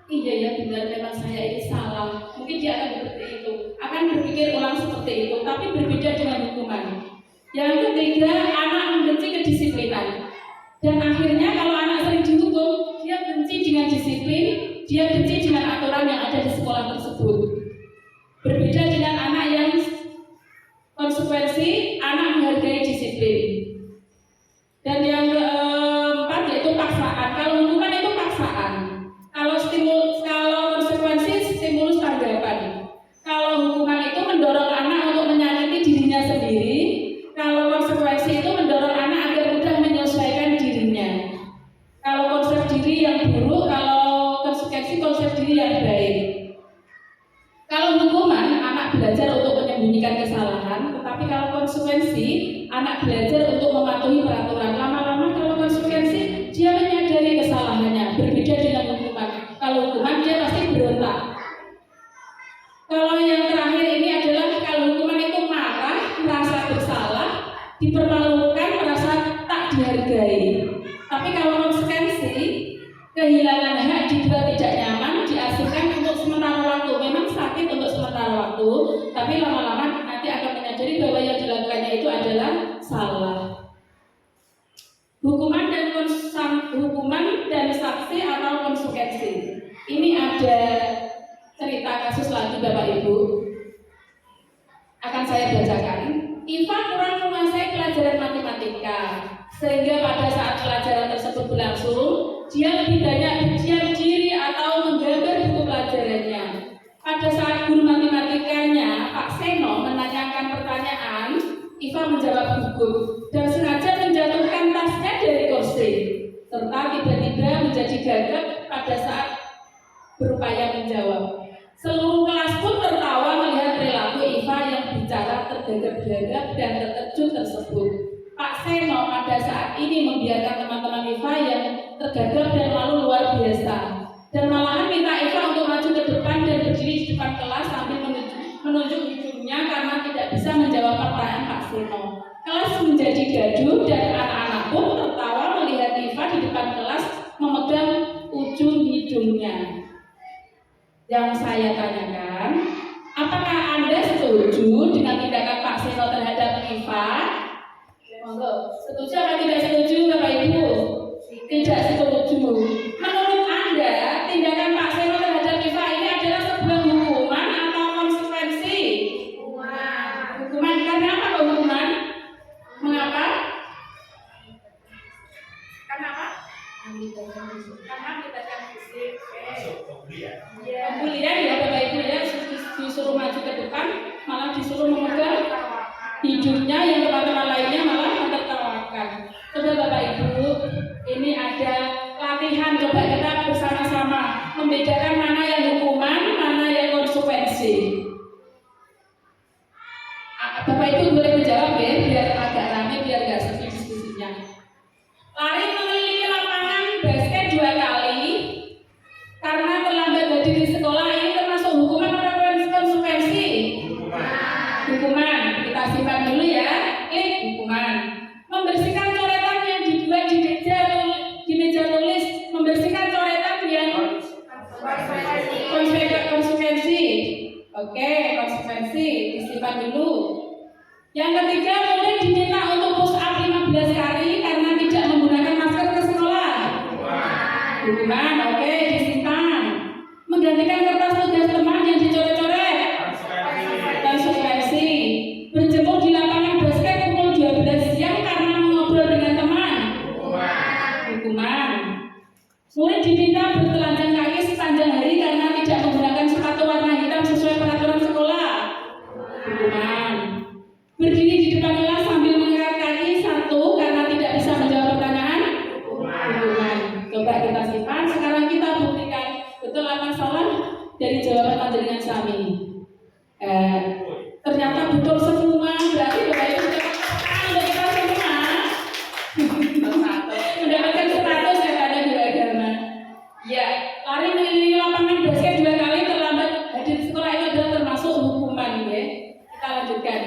[SPEAKER 3] Iya ya benar, memang saya ini salah. Mungkin dia akan seperti itu, akan berpikir ulang seperti itu, tapi berbeda dengan hukuman. Yang ketiga, anak membenci kedisiplinan. Dan akhirnya kalau anak sering dihukum, dia benci dengan disiplin, dia benci dengan aturan yang ada di sekolah tersebut. Berbeda dengan kalau hukuman, anak belajar untuk menyembunyikan kesalahan, tetapi kalau konsekuensi, anak belajar untuk mematuhi peraturan. Lama-lama kalau konsekuensi, dia menyadari kesalahannya, berbeda dengan hukuman. Kalau hukuman, dia pasti berontak. Kalau yang terakhir ini adalah kalau hukuman itu marah, merasa bersalah, dipermalukan, merasa tak dihargai. Tapi kalau konsekuensi, kehilangan hak, dibuat tidak nyaman, diasingkan untuk sementara waktu. Memang sakit untuk sementara waktu, tapi lama-lama nanti akan menyadari bahwa yang dilakukannya itu adalah salah. Hukuman dan saksi atau konsekuensi. Ini ada cerita kasus lagi Bapak Ibu. Akan saya bacakan. Iva kurang menguasai pelajaran matematika, sehingga pada saat pelajaran tersebut berlangsung, dia lebih banyak berdiam diri atau menggambar buku pelajarannya. Pada saat guru matematikanya, Pak Seno, menanyakan pertanyaan, Iva menjawab gugup dan sengaja menjatuhkan tasnya dari kursi, serta tiba-tiba menjadi gagap pada saat berupaya menjawab. Seluruh kelas pun tertawa melihat perilaku Iva yang bicara tergagap-gagap dan terkejut tersebut. Pak Seno pada saat ini membiarkan teman-teman Iva yang tergagap dan malu luar biasa, dan malahan minta Iva untuk maju ke depan dan berdiri di depan kelas sambil menunjuk hidungnya karena tidak bisa menjawab pertanyaan Pak Seno. Kelas menjadi gaduh dan anak-anak pun tertawa melihat Iva di depan kelas memegang ujung hidungnya. Yang saya tanyakan, apakah Anda setuju dengan tindakan Pak Seno terhadap Iva? Monggo, setuju atau tidak setuju Bapak Ibu? Tidak setuju. Menurut Anda, tindakan Pak Seno terhadap Iva ini adalah sebuah hukuman atau konsekuensi? Hukuman. Karena apa kok hukuman? Mengapa? Karena apa? Karena tindakan fisik. Pembulian ya Bapak Ibu ya, disuruh maju ke depan, malah disuruh memegang hidungnya, yang teman-teman lainnya malah menertawakan. Coba Bapak Ibu, ini ada latihan, coba kita bersama-sama membedakan mana yang hukuman, mana yang konsekuensi. Bapak Ibu boleh menjawab ya, biar agak ramai, biar gak sepi diskusinya. Lari mengelilingi lapangan basket 2 kali karena terlambat hadir di sekolah, ini termasuk hukuman atau konsekuensi? Hukuman. Kita simpan dulu ya. Klik hukuman. Membersihkan coretan yang dibuat di meja tulis, membersihkan coretan yang konsekuensi. Oke, konsekuensi disimpan dulu. Yang ketiga, murid diminta untuk push up 15 kali karena tidak menggunakan masker ke sekolah. Hukuman, oke, disimpan. Menggantikan kertas tugas teman yang dicoret-coret. Konsekuensi. Berjemur di lapangan basket pukul 12 siang karena mengobrol dengan teman. Hukuman. Murid diminta bertelanjang kaki sepanjang hari karena tidak menggunakan sepatu warna hitam sesuai peraturan sekolah. Hukuman. Berdiri di depan kelas sambil mengangkat kaki 1 karena tidak bisa menjawab pertanyaan. Hukuman. Coba kita simpan. Sekarang kita buktikan betul apa salah dari jawaban panjenengan sami. Ternyata betul semua. Berarti Bapak Ibu untuk kita semua mendapatkan 100 katanya guru agama. Ya, lari mengelilingi lapangan basket 2 kali terlambat hadir di sekolah itu adalah termasuk hukuman ya. Kita lanjutkan.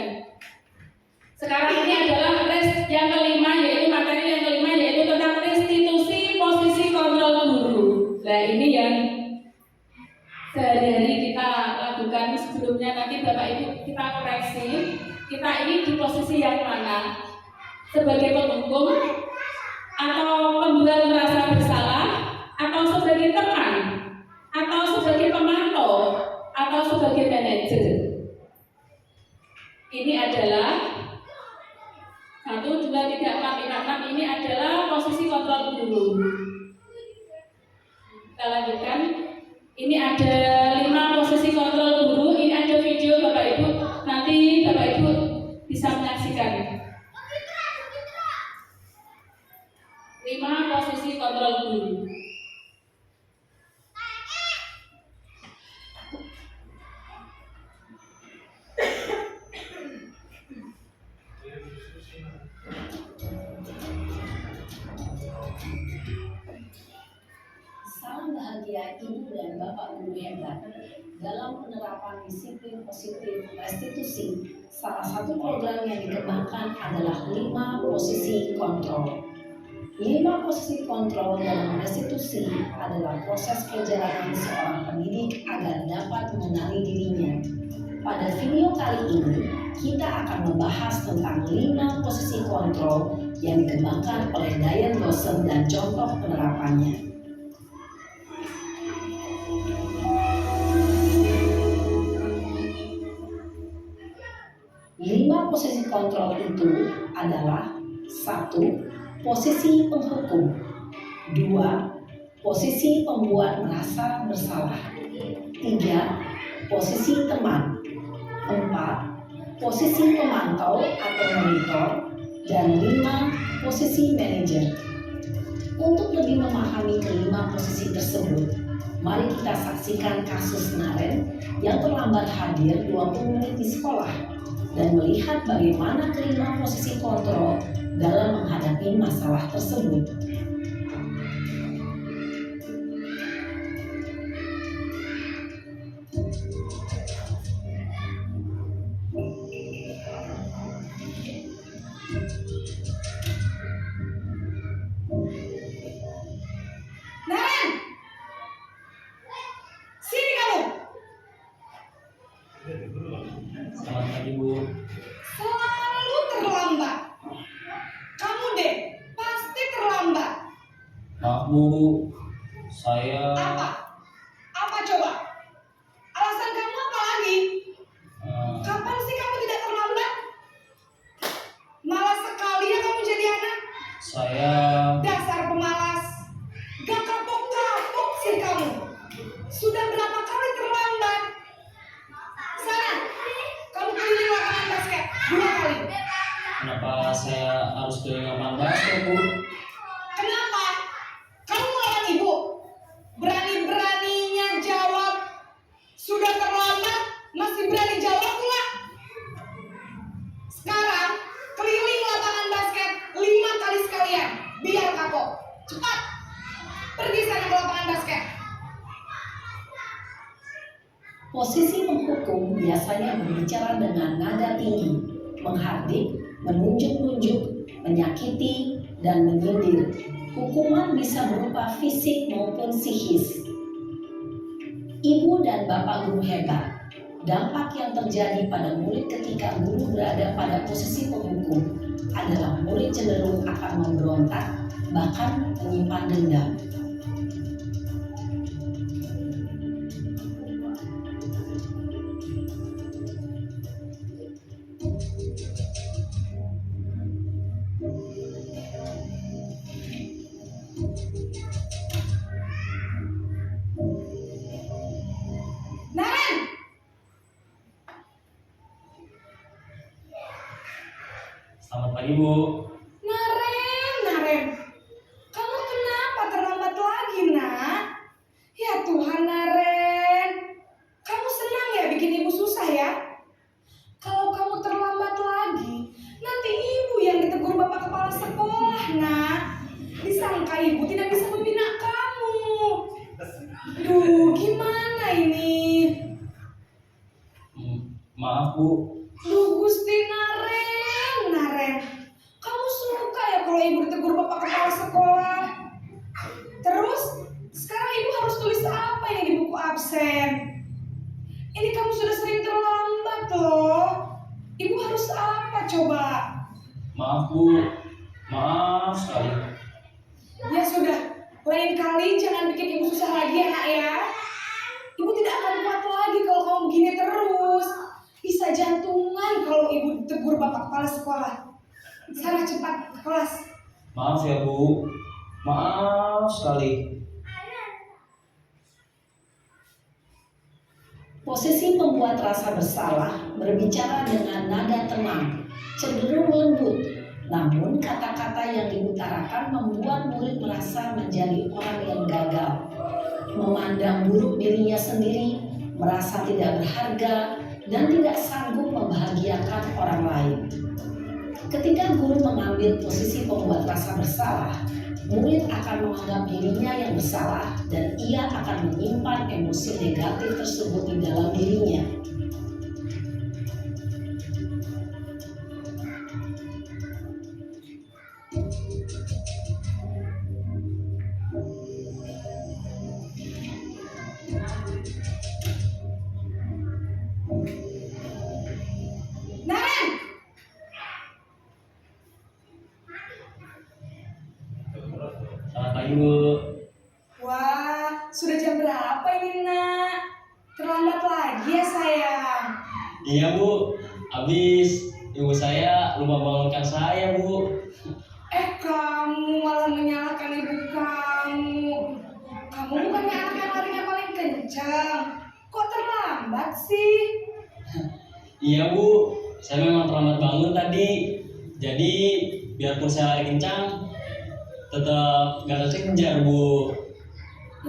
[SPEAKER 3] Sekarang ini adalah tes yang kelima, yaitu materi yang kelima, yaitu tentang restitusi posisi kontrol guru. Nah ini yang sehari-hari kita lakukan. Sebelumnya nanti Bapak Ibu kita koreksi, kita ini di posisi yang mana? Sebagai penghukum, atau pembuat merasa bersalah, atau sebagai teman, atau sebagai pemantau, atau sebagai manajer. Ini adalah 1, 2, 3, 4, 5, 6. Ini adalah posisi kontrol guru. Kita lanjutkan. Ini ada 5 posisi kontrol guru. Ini ada video Bapak Ibu. Nanti Bapak Ibu bisa menyaksikan. 5 posisi kontrol guru.
[SPEAKER 8] penerapan disiplin positif restitusi, salah satu program yang dikembangkan adalah 5 posisi kontrol. 5 posisi kontrol dalam restitusi adalah proses perjalanan seorang pendidik agar dapat mengenali dirinya. Pada video kali ini, kita akan membahas tentang 5 posisi kontrol yang dikembangkan oleh Diane Lawson dan contoh penerapannya. 5 posisi kontrol itu adalah 1. Posisi penghukum, 2. Posisi pembuat merasa bersalah, 3. Posisi teman, 4. Posisi pemantau atau monitor, dan 5. Posisi manajer. Untuk lebih memahami kelima posisi tersebut, mari kita saksikan kasus Naren yang terlambat hadir 20 menit di sekolah dan melihat bagaimana kelima posisi kontrol dalam menghadapi masalah tersebut.
[SPEAKER 7] Naren! Sini kamu!
[SPEAKER 2] Selamat pagi Bu.
[SPEAKER 7] Selalu terlambat. Kamu deh, pasti terlambat.
[SPEAKER 2] Maaf Bu, saya
[SPEAKER 7] Apa? Apa coba? Alasan kamu apa lagi? Kapan sih kamu tidak terlambat? Malas sekali ya kamu jadi anak.
[SPEAKER 2] saya
[SPEAKER 7] Dasar pemalas. Gak kapok-kapok sih kamu. Sudah berapa kali terlambat? Sana, kamu keliling lapangan basket 2 kali.
[SPEAKER 2] kenapa saya harus ke lapangan basket Bu?
[SPEAKER 7] Kenapa? Kamu melawan ibu? Berani-beraninya jawab. Sudah terlambat, masih berani jawab pula. Sekarang, keliling lapangan basket 5 kali sekalian. Biar kapok. Cepat. Pergi sana ke lapangan basket.
[SPEAKER 8] Posisi penghukum biasanya berbicara dengan nada tinggi, menghardik, menunjuk-nunjuk, menyakiti, dan menyindir. Hukuman bisa berupa fisik maupun psikis. Ibu dan bapak guru hebat. Dampak yang terjadi pada murid ketika guru berada pada posisi penghukum adalah murid cenderung akan memberontak, bahkan menyimpan dendam.
[SPEAKER 7] Naren!
[SPEAKER 2] Selamat pagi Bu.
[SPEAKER 7] Naren. Kamu kenapa terlambat lagi, nak? Ya Tuhan, Naren. Kamu senang ya bikin ibu susah ya? Kalau kamu terlambat lagi, nanti ibu yang ditegur bapak kepala sekolah, nak. Disangka ibu tidak bisa membina kamu. Duh, gimana ini?
[SPEAKER 2] Maaf Bu,
[SPEAKER 7] Duh, Gusti Naren. Kamu suka ya kalau ibu ditegur bapak kepala sekolah? Terus, sekarang ibu harus tulis apa ini di buku absen? Ini kamu sudah sering terlambat loh. Ibu harus apa coba?
[SPEAKER 2] maaf Bu, maaf sekali.
[SPEAKER 7] Ya sudah, lain kali jangan bikin ibu susah lagi ya nak ya. Ibu tidak akan kuat lagi kalau kamu begini terus. Bisa jantungan kalau ibu ditegur bapak kepala sekolah. Sana cepat ke kelas.
[SPEAKER 2] Maaf ya Bu, maaf sekali.
[SPEAKER 8] Posisi pembuat rasa bersalah berbicara dengan nada tenang, cenderung lembut. Namun kata-kata yang diutarakan membuat murid merasa menjadi orang yang gagal, memandang buruk dirinya sendiri, merasa tidak berharga, dan tidak sanggup membahagiakan orang lain. Ketika guru mengambil posisi pembuat rasa bersalah, murid akan menganggap dirinya yang bersalah dan ia akan menyimpan emosi negatif tersebut di dalam dirinya.
[SPEAKER 7] Naren,
[SPEAKER 9] Selamat pagi Bu.
[SPEAKER 7] wah, sudah jam berapa ini nak? Terlambat lagi ya sayang.
[SPEAKER 9] Iya Bu, habis ibu saya lupa bangunkan saya Bu.
[SPEAKER 7] Kamu malah menyalahkan ibu kamu. Kamu bukannya anak yang larinya paling kencang. Kok terlambat sih?
[SPEAKER 9] Iya Bu, saya memang terlambat bangun tadi. Jadi biarpun saya lari kencang, tetap gak kekejar Bu.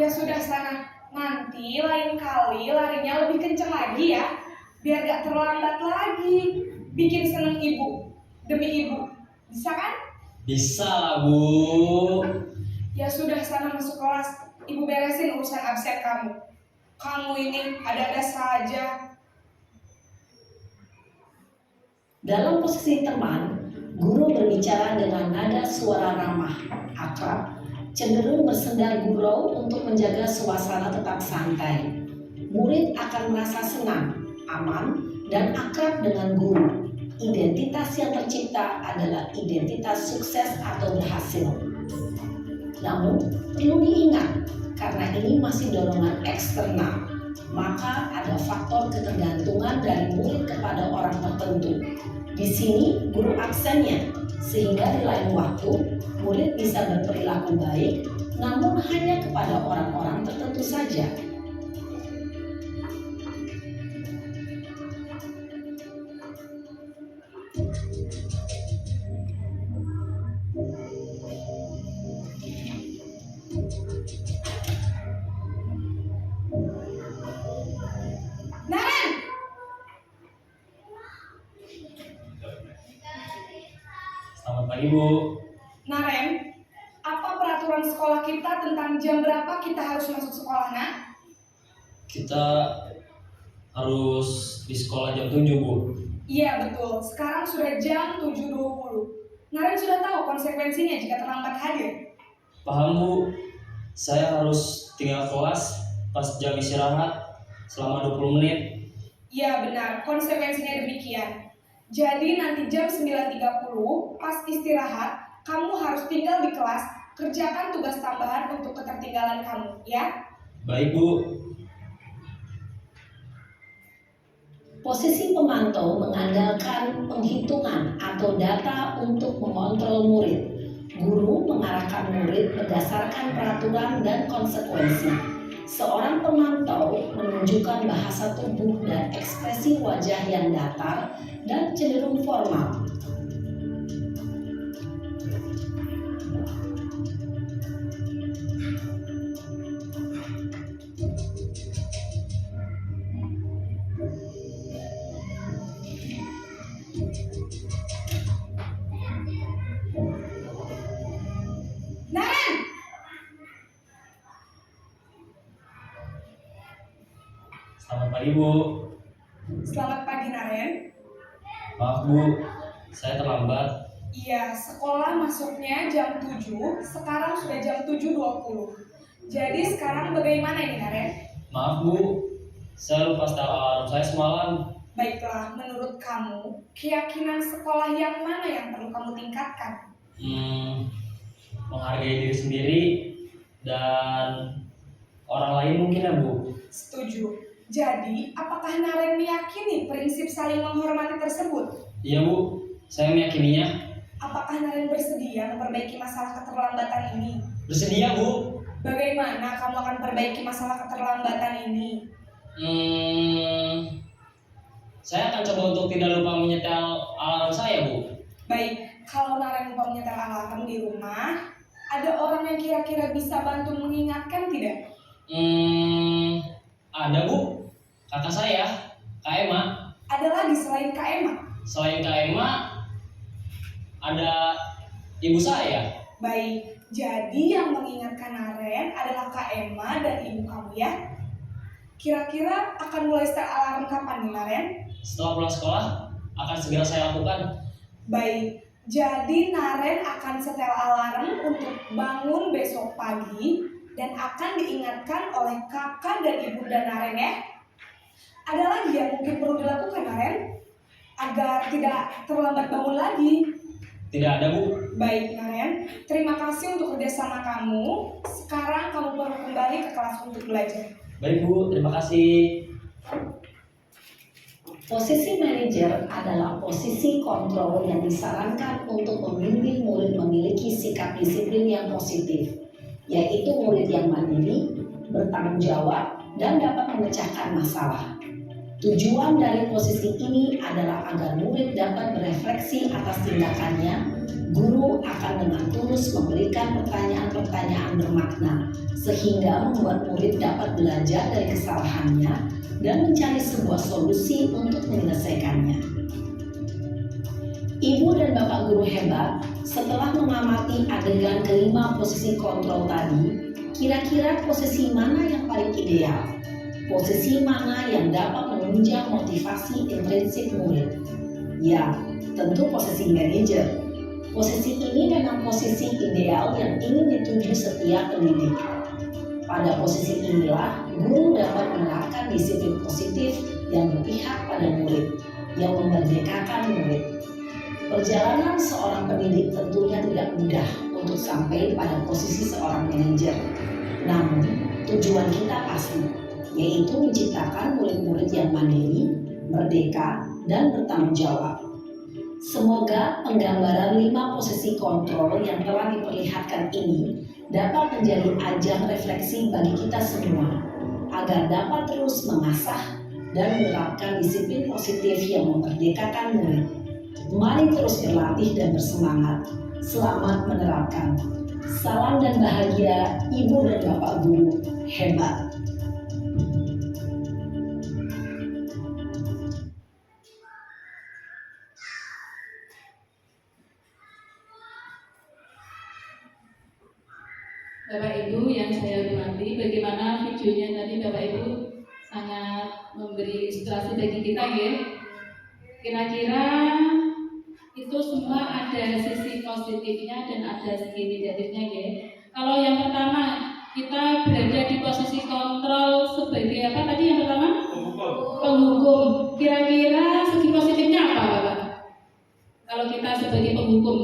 [SPEAKER 7] Ya sudah sana. Nanti lain kali larinya lebih kencang lagi ya. Biar gak terlambat lagi. Bikin seneng ibu. Demi ibu. Bisa kan?
[SPEAKER 9] Bisa lah Bu.
[SPEAKER 7] Ya sudah sana masuk kelas. Ibu beresin urusan absen kamu. Kamu ini ada-ada saja.
[SPEAKER 8] Dalam posisi teman, guru berbicara dengan nada suara ramah, akrab, cenderung bersenda gurau untuk menjaga suasana tetap santai. Murid akan merasa senang, aman, dan akrab dengan guru. Identitas yang tercipta adalah identitas sukses atau berhasil. Namun, perlu diingat, karena ini masih dorongan eksternal, maka ada faktor ketergantungan dari murid kepada orang tertentu. Di sini, guru aksennya, sehingga di lain waktu, murid bisa berperilaku baik, namun hanya kepada orang-orang tertentu saja.
[SPEAKER 7] Naren!
[SPEAKER 9] Selamat pagi Bu.
[SPEAKER 7] Naren, apa peraturan sekolah kita tentang jam berapa kita harus masuk sekolah, nak?
[SPEAKER 9] Kita harus di sekolah jam 7 Bu.
[SPEAKER 7] Iya betul, sekarang sudah jam 7.20. Naren sudah tahu konsekuensinya jika terlambat hadir.
[SPEAKER 9] Paham Bu, saya harus tinggal kelas pas jam istirahat selama 20 menit.
[SPEAKER 7] Iya benar, konsekuensinya demikian. Jadi nanti jam 9.30 pas istirahat, kamu harus tinggal di kelas, kerjakan tugas tambahan untuk ketertinggalan kamu, ya?
[SPEAKER 9] Baik Bu.
[SPEAKER 8] Posisi pemantau mengandalkan penghitungan atau data untuk mengontrol murid. Guru mengarahkan murid berdasarkan peraturan dan konsekuensi. Seorang pemantau menunjukkan bahasa tubuh dan ekspresi wajah yang datar dan cenderung formal.
[SPEAKER 7] Naren!
[SPEAKER 9] Selamat pagi Bu.
[SPEAKER 7] Selamat pagi Naren.
[SPEAKER 9] Maaf Bu, saya terlambat.
[SPEAKER 7] Iya, sekolah masuknya jam 7, sekarang sudah jam 7.20. Jadi sekarang bagaimana ini Naren?
[SPEAKER 9] Maaf Bu, saya lupa setel alarm saya semalam.
[SPEAKER 7] Baiklah, menurut kamu, keyakinan sekolah yang mana yang perlu kamu tingkatkan?
[SPEAKER 9] Menghargai diri sendiri dan orang lain mungkin ya Bu.
[SPEAKER 7] Setuju. Jadi, apakah Naren meyakini prinsip saling menghormati tersebut?
[SPEAKER 9] Iya Bu, saya meyakininya.
[SPEAKER 7] Apakah Naren bersedia memperbaiki masalah keterlambatan ini?
[SPEAKER 9] Bersedia Bu.
[SPEAKER 7] Bagaimana kamu akan perbaiki masalah keterlambatan ini?
[SPEAKER 9] Saya akan coba untuk tidak lupa menyetel alarm saya Bu.
[SPEAKER 7] Baik, kalau Naren lupa menyetel alarm di rumah, ada orang yang kira-kira bisa bantu mengingatkan tidak?
[SPEAKER 9] Ada Bu, kakak saya, Kak Emma.
[SPEAKER 7] Ada lagi selain Kak Emma?
[SPEAKER 9] Selain Kak Emma, ada ibu saya.
[SPEAKER 7] Baik, Jadi yang mengingatkan Naren adalah Kak Emma dan ibu kamu ya. Kira-kira akan mulai start alarm kapan nih Naren?
[SPEAKER 9] Setelah pulang sekolah, akan segera saya lakukan.
[SPEAKER 7] Baik, jadi Naren akan setel alarm untuk bangun besok pagi dan akan diingatkan oleh kakak dan ibu dan Naren ya. Ada lagi yang mungkin perlu dilakukan Naren agar tidak terlambat bangun lagi?
[SPEAKER 9] Tidak ada, Bu.
[SPEAKER 7] Baik Naren, terima kasih untuk kerjasama kamu. Sekarang kamu perlu kembali ke kelas untuk belajar.
[SPEAKER 9] Baik, Bu. Terima kasih.
[SPEAKER 8] Posisi manajer adalah posisi kontrol yang disarankan untuk membimbing murid memiliki sikap disiplin yang positif, yaitu murid yang mandiri, bertanggung jawab, dan dapat memecahkan masalah. Tujuan dari posisi ini adalah agar murid dapat berefleksi atas tindakannya. Guru akan dengan tulus memberikan pertanyaan-pertanyaan bermakna, sehingga membuat murid dapat belajar dari kesalahannya dan mencari sebuah solusi untuk menyelesaikannya. Ibu dan Bapak guru hebat, setelah mengamati adegan kelima posisi kontrol tadi, kira-kira posisi mana yang paling ideal? Posisi mana yang dapat menunjang motivasi intrinsik murid? Ya, tentu posisi manajer. Posisi ini memang posisi ideal yang ingin dituju setiap pendidik. Pada posisi inilah, guru dapat menerapkan disiplin positif yang berpihak pada murid, yang memerdekakan murid. Perjalanan seorang pendidik tentunya tidak mudah untuk sampai pada posisi seorang manajer. Namun, tujuan kita pasti, yaitu menciptakan murid-murid yang mandiri, merdeka, dan bertanggung jawab. Semoga penggambaran 5 posisi kontrol yang telah diperlihatkan ini dapat menjadi ajang refleksi bagi kita semua, agar dapat terus mengasah dan menerapkan disiplin positif yang memerdekakan murid. Mari terus berlatih dan bersemangat. Selamat menerapkan. Salam dan bahagia Ibu dan Bapak guru hebat.
[SPEAKER 3] Bapak Ibu yang saya hormati, bagaimana videonya tadi Bapak Ibu sangat memberi inspirasi bagi kita ya. Kira-kira itu semua ada sisi positifnya dan ada sisi negatifnya ya. Kalau yang pertama kita berada di posisi kontrol sebagai apa tadi yang pertama? Penghukum. Kira-kira segi positifnya apa Bapak? Kalau kita sebagai penghukum,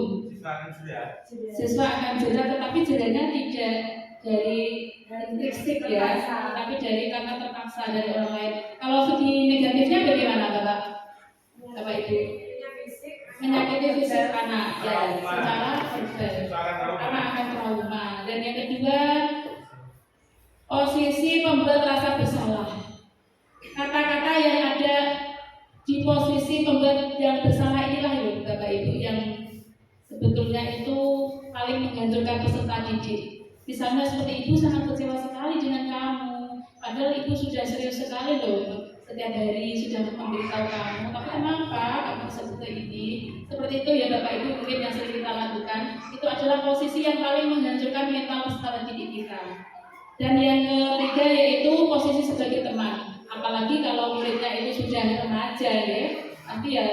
[SPEAKER 3] siswa akan jerah, tetapi jerahnya tidak dari intrinsik ya, tapi dari karena terpaksa dari orang lain. Kalau segi negatifnya bagaimana Bapak? Bapak Ibu? Menyakiti fisik anak ya, secara verbal, anak akan trauma. Dan yang kedua, posisi membuat rasa bersalah. Kata-kata yang ada di posisi pembuat yang bersalah inilah ya Bapak Ibu yang sebetulnya itu paling menghancurkan peserta didik. Misalnya seperti ibu sangat kecewa sekali dengan kamu, padahal ibu sudah serius sekali loh, setiap hari sudah memberitahu kamu, tapi kenapa kamu seperti ini? Seperti itu ya Bapak Ibu mungkin yang sering kita lakukan. Itu adalah posisi yang paling menghancurkan mental peserta didik kita. Dan yang ketiga yaitu posisi sebagai teman. Apalagi kalau muridnya itu sudah remaja ya, nanti ya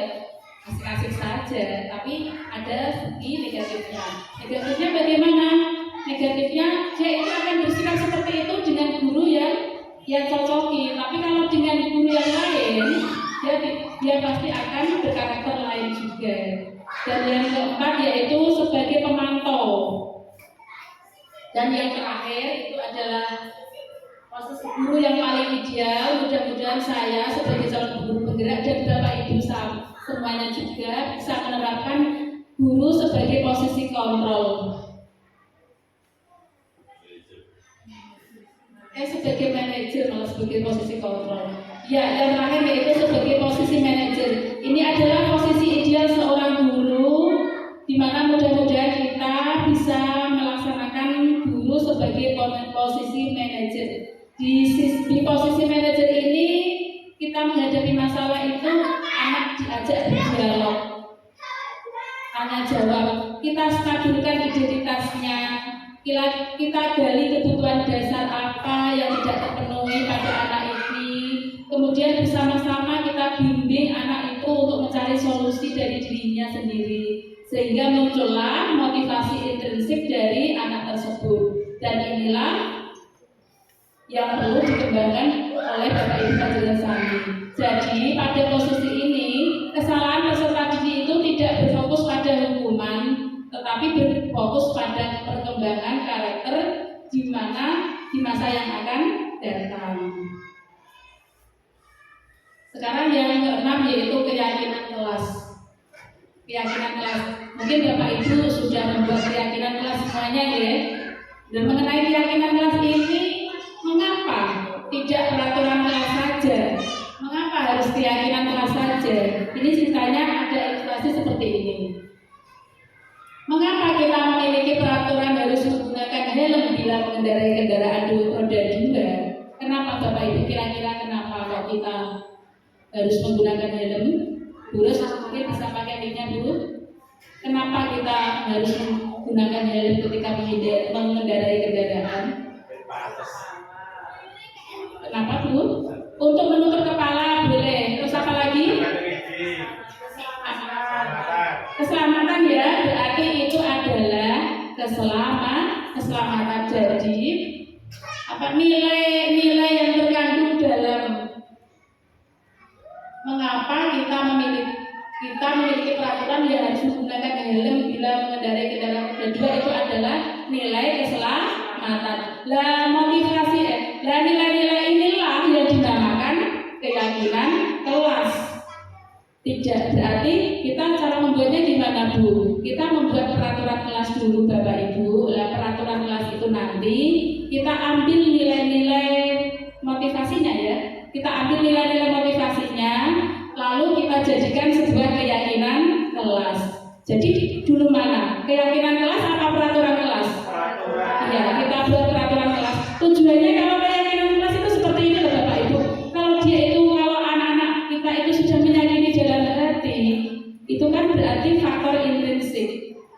[SPEAKER 3] asik-asik saja, tapi ada segi negatifnya. Negatifnya bagaimana? Negatifnya dia itu akan bersikap seperti itu dengan guru yang cocoki, tapi kalau dengan guru yang lain dia pasti akan berkarakter lain juga. Dan yang keempat yaitu sebagai pemantau. Dan yang terakhir itu adalah posisi guru yang paling ideal. Mudah-mudahan saya sebagai calon guru penggerak dan Bapak Ibu semuanya juga bisa menerapkan guru sebagai posisi kontrol. Sebagai manajer malah sebagai posisi kontrol. Ya, yang terakhir yaitu sebagai posisi manajer. Ini adalah posisi ideal seorang guru, di mana mudah-mudahan kita bisa melaksanakan guru sebagai posisi manajer. Di posisi manajer ini kita menghadapi masalah itu anak diajak berdialog, tanya jawab, kita stabilkan identitasnya, kita gali kebutuhan dasar apa yang tidak terpenuhi pada anak ini, kemudian bersama-sama kita bimbing anak itu untuk mencari solusi dari dirinya sendiri, sehingga muncullah motivasi intrinsik dari anak tersebut. Dan inilah yang perlu dikembangkan oleh Bapak Ibu Majelis Sami. Jadi pada posisi ini kesalahan peserta didik itu tidak berfokus pada hukuman, tetapi berfokus pada perkembangan karakter di masa yang akan datang. Sekarang yang keenam yaitu keyakinan kelas. Keyakinan kelas. Mungkin Bapak Ibu sudah membuat keyakinan kelas semuanya ya. Dan mengenai keyakinan kelas ini, mengapa tidak peraturan kelas saja? Mengapa harus keyakinan kelas saja? Ini ceritanya ada ilustrasi seperti ini. Mengapa kita memiliki peraturan harus menggunakan helm bila mengendarai kendaraan roda 2? Kenapa Bapak Ibu kira-kira kenapa kok kita harus menggunakan helm? Terus mungkin bisa pakai mic-nya dulu. Kenapa kita harus menggunakan helm ketika mengendarai kendaraan? Kenapa Bu? Untuk menutup kepala boleh. Terus apa lagi? Keselamatan ya, berarti itu adalah keselamatan. Jadi apa nilai-nilai yang terkandung dalam mengapa kita memiliki peraturan yang harus menggunakan helm bila mengendarai kendaraan roda 2 itu adalah nilai keselamatan. Nilai-nilai inilah yang dinamakan keyakinan kelas. Tidak berarti kita cara membuatnya gimana Bu? Kita membuat peraturan kelas dulu Bapak Ibu. Peraturan kelas itu nanti kita ambil nilai-nilai motivasinya ya. Kita ambil nilai-nilai motivasinya, lalu kita jadikan sebuah keyakinan kelas. Jadi dulu mana? Keyakinan kelas apa peraturan kelas? Iya, kita buat peraturan kelas. Tujuannya kalau keyakinan kelas itu seperti ini loh Bapak Ibu. Kalau anak-anak kita itu sudah meyakini dalam hati, itu kan berarti faktor intrinsik.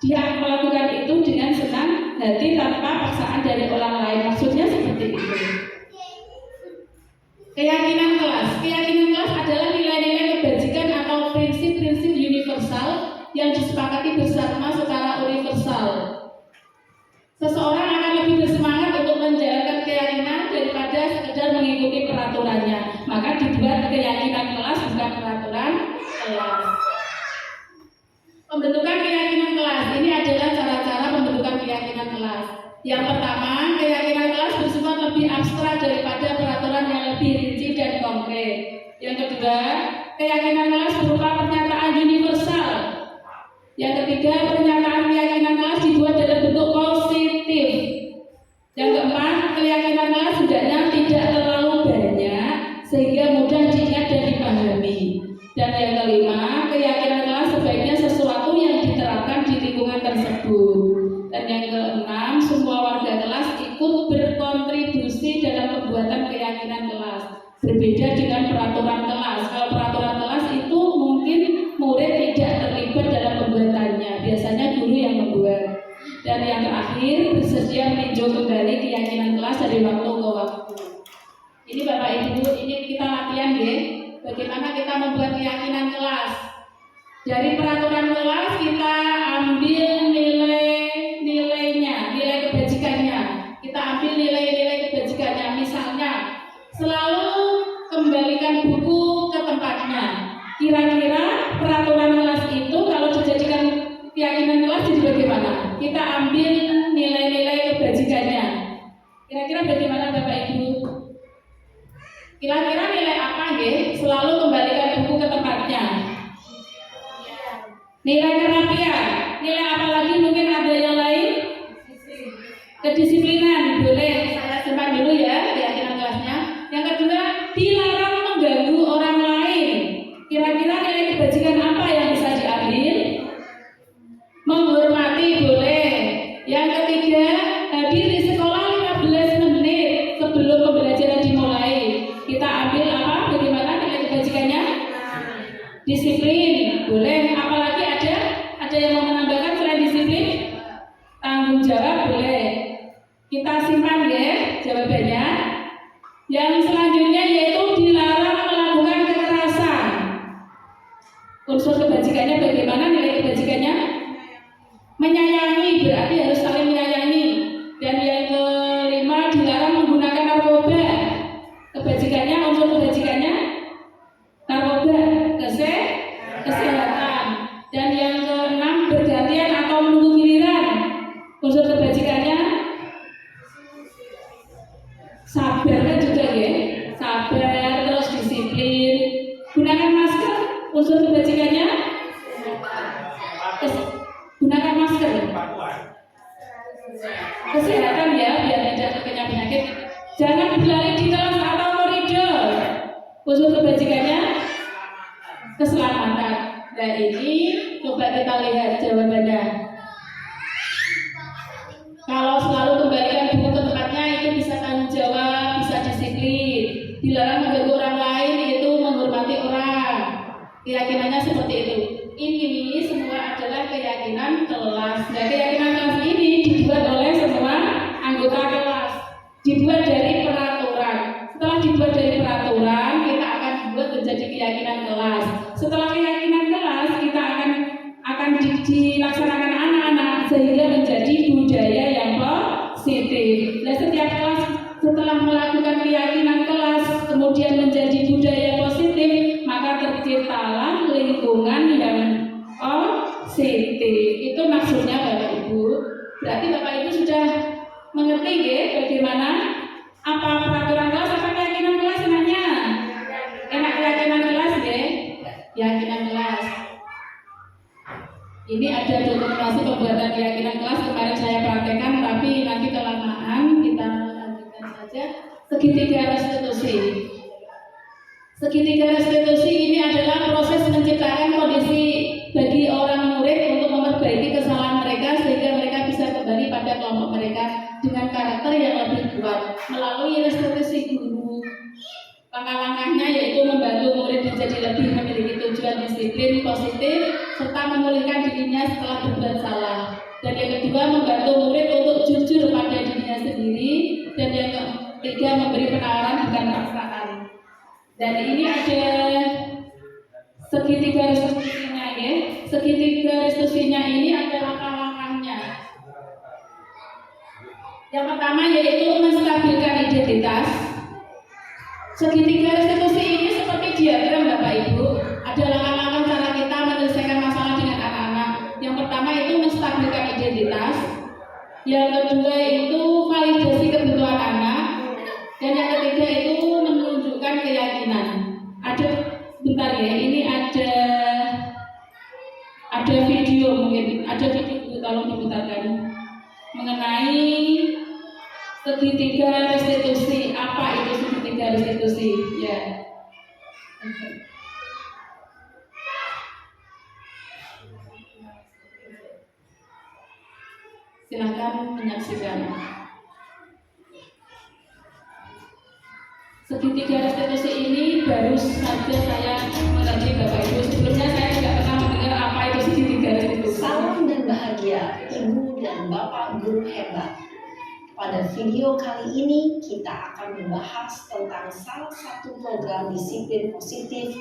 [SPEAKER 3] Dia melakukan itu dengan senang hati tanpa paksaan dari orang lain. Maksudnya seperti itu. Keyakinan kelas adalah nilai-nilai kebajikan atau prinsip-prinsip universal yang disepakati bersama secara universal. Seseorang akan lebih bersemangat untuk menjalankan keyakinan daripada sekedar mengikuti peraturannya. Maka dibuat keyakinan kelas, bukan peraturan kelas. Pembentukan keyakinan kelas ini adalah cara-cara pembentukan keyakinan kelas. Yang pertama, keyakinan kelas bersifat lebih abstrak daripada peraturan yang lebih rinci dan konkret. Yang kedua, keyakinan kelas berupa pernyataan universal. Yang ketiga, pernyataan keyakinan kelas dibuat dalam bentuk positif. Yang keempat, keyakinan kelas hendaknya tidak terlalu banyak sehingga mudah diingat dan dipahami. Dan yang kelima, keyakinan kelas sebaiknya sesuatu yang diterapkan di lingkungan tersebut. Dan yang keenam, semua warga kelas ikut berkontribusi dalam pembuatan keyakinan kelas. Berbeda dengan peraturan kelas. Kalau peraturan kelas itu mungkin murid tidak terlibat dalam pembuatannya. Biasanya guru yang membuat. Dan yang terakhir, bersedia meninjau kembali keyakinan kelas dari waktu ke waktu. Ini Bapak Ibu, ini kita latihan ya. Bagaimana kita membuat keyakinan kelas. Dari peraturan kelas kita ambil nilai-nilainya, nilai kebajikannya. Kita ambil nilai-nilai kebajikannya. Misalnya, selalu kembalikan buku ke tempatnya. Kira-kira peraturan kelas itu kalau dijadikan keyakinan kelas jadi bagaimana? Kita ambil nilai-nilai kebajikannya. Kira-kira bagaimana Bapak Ibu? Kira-kira nilai apa ya? Selalu kembalikan buku ke tempatnya. Nilai kerapian. Nilai apa lagi? Mungkin ada yang lain? Kedisiplinan. Boleh saya simpan dulu ya keyakinan kelasnya. Yang kedua, dilarang mengganggu orang lain. Kira-kira nilai kebajikan apa yang bisa diambil? Menghormati boleh. Yang ketiga, hadir di sekolah 15 menit sebelum pembelajaran dimulai. Kita ambil apa? Bagaimana nilai kebajikannya? Disiplin boleh. Apalagi ada yang mau menambahkan selain disiplin? Tanggung jawab boleh. Unsur kebajikannya bagaimana? Nilai kebajikannya menyayangi, berarti harus saling menyayangi. Dan yang kelima, dilarang menggunakan narkoba. Kebajikannya, unsur kebajikannya narkoba, kesehatan. Dan yang keenam, bergantian atau menunggu giliran. Unsur kebajikannya sabar, kan juga ya, sabar, terus disiplin. Gunakan masker. Unsur kebajikannya gunakan masker. Kesehatan ya, biar tidak terkena penyakit. Jangan berlari di kelas atau koridor. Unsur kebajikannya keselamatan. Nah ini coba kita lihat jawabannya. Kalau selalu kembalikan buku ke tempatnya itu bisa tanggung jawab, bisa disiplin. Dilarang mengganggu orang lain itu menghormati orang. Keyakinannya seperti itu. Ini semua adalah keyakinan kelas. Nah, keyakinan kelas ini dibuat oleh semua anggota kelas. Dibuat dari peraturan. Setelah dibuat dari peraturan, kita akan buat menjadi keyakinan kelas. Setelah keyakinan kelas, kita akan dilaksanakan anak-anak sehingga menjadi budaya yang positif. Nah, setiap kelas setelah melakukan keyakinan kelas kemudian menjadi budaya positif, maka terciptalah lingkungan yang positif. Itu maksudnya Bapak Ibu. Berarti Bapak Ibu sudah mengerti ya bagaimana apa peraturan kelas, apa keyakinan kelas enaknya? Enak keyakinan kelas ya? Keyakinan kelas. Ini ada dokumentasi pembuatan keyakinan kelas, kemarin saya praktekkan, tapi nanti kelamaan kita lanjutkan saja. Segitiga restitusi. Segitiga restitusi ini adalah proses menciptakan kondisi bagi orang murid untuk memperbaiki kesalahan mereka sehingga mereka bisa kembali pada kelompok mereka dengan karakter yang lebih kuat melalui restitusi guru. Langkah-langkahnya yaitu membantu murid menjadi lebih memiliki tujuan disiplin positif serta memulihkan dirinya setelah berbuat salah. Dan yang kedua, membantu murid untuk jujur pada dirinya sendiri. Dan yang ketiga, memberi penawaran bukan paksaan. Dan ini ada segitiga restitusinya ya. Segitiga restitusinya ini ada langkah-langkahnya. Yang pertama yaitu menstabilkan identitas. Segitiga restitusi ini seperti diagram Bapak Ibu. Ada langkah-langkah cara kita menyelesaikan masalah dengan anak-anak. Yang pertama itu menstabilkan identitas. Yang kedua itu validasi kebutuhan anak. Dan yang ketiga itu menunjukkan keyakinan. Ada, bentar ya, ini ada video mungkin, ada video tolong diputarkan mengenai segitiga restitusi. Apa itu segitiga restitusi? Ya. Silakan menyaksikan. Segitiga restitusi ini baru saja saya mengerti Bapak Ibu. Sebelumnya saya tidak pernah mendengar apa itu segitiga restitusi.
[SPEAKER 8] Salam dan bahagia Ibu dan Bapak guru hebat. Pada video kali ini kita akan membahas tentang salah satu program disiplin positif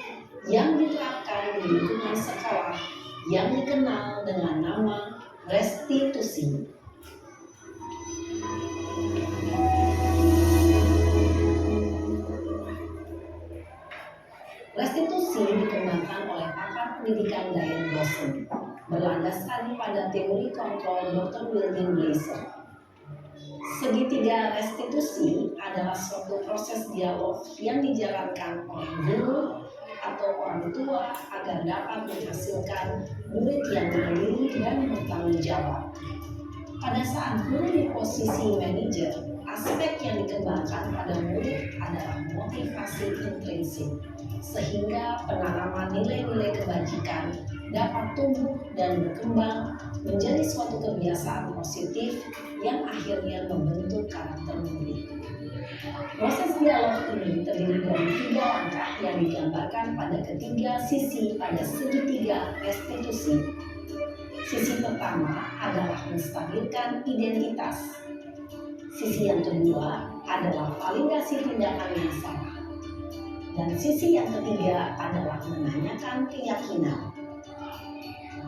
[SPEAKER 8] yang diterapkan di lingkungan sekolah yang dikenal dengan nama restitusi. Restitusi dikembangkan oleh pakar pendidikan Diane Boston berlandaskan pada teori kontrol Dr. William Glasser. Segitiga restitusi adalah suatu proses dialog yang dijalankan oleh guru atau orang tua agar dapat menghasilkan murid yang mandiri dan bertanggung jawab. Pada saat guru di posisi manajer, aspek yang dikembangkan pada murid adalah motivasi intrinsik, sehingga penanaman nilai-nilai kebajikan dapat tumbuh dan berkembang menjadi suatu kebiasaan positif yang akhirnya membentuk karakter murid. Proses dialog ini terdiri dari 3 langkah yang digambarkan pada ketiga sisi pada segitiga restitusi. Sisi pertama adalah menstabilkan identitas. Sisi yang kedua adalah validasi tindakan yang salah. Dan sisi yang ketiga adalah menanyakan menggunakan keyakinan.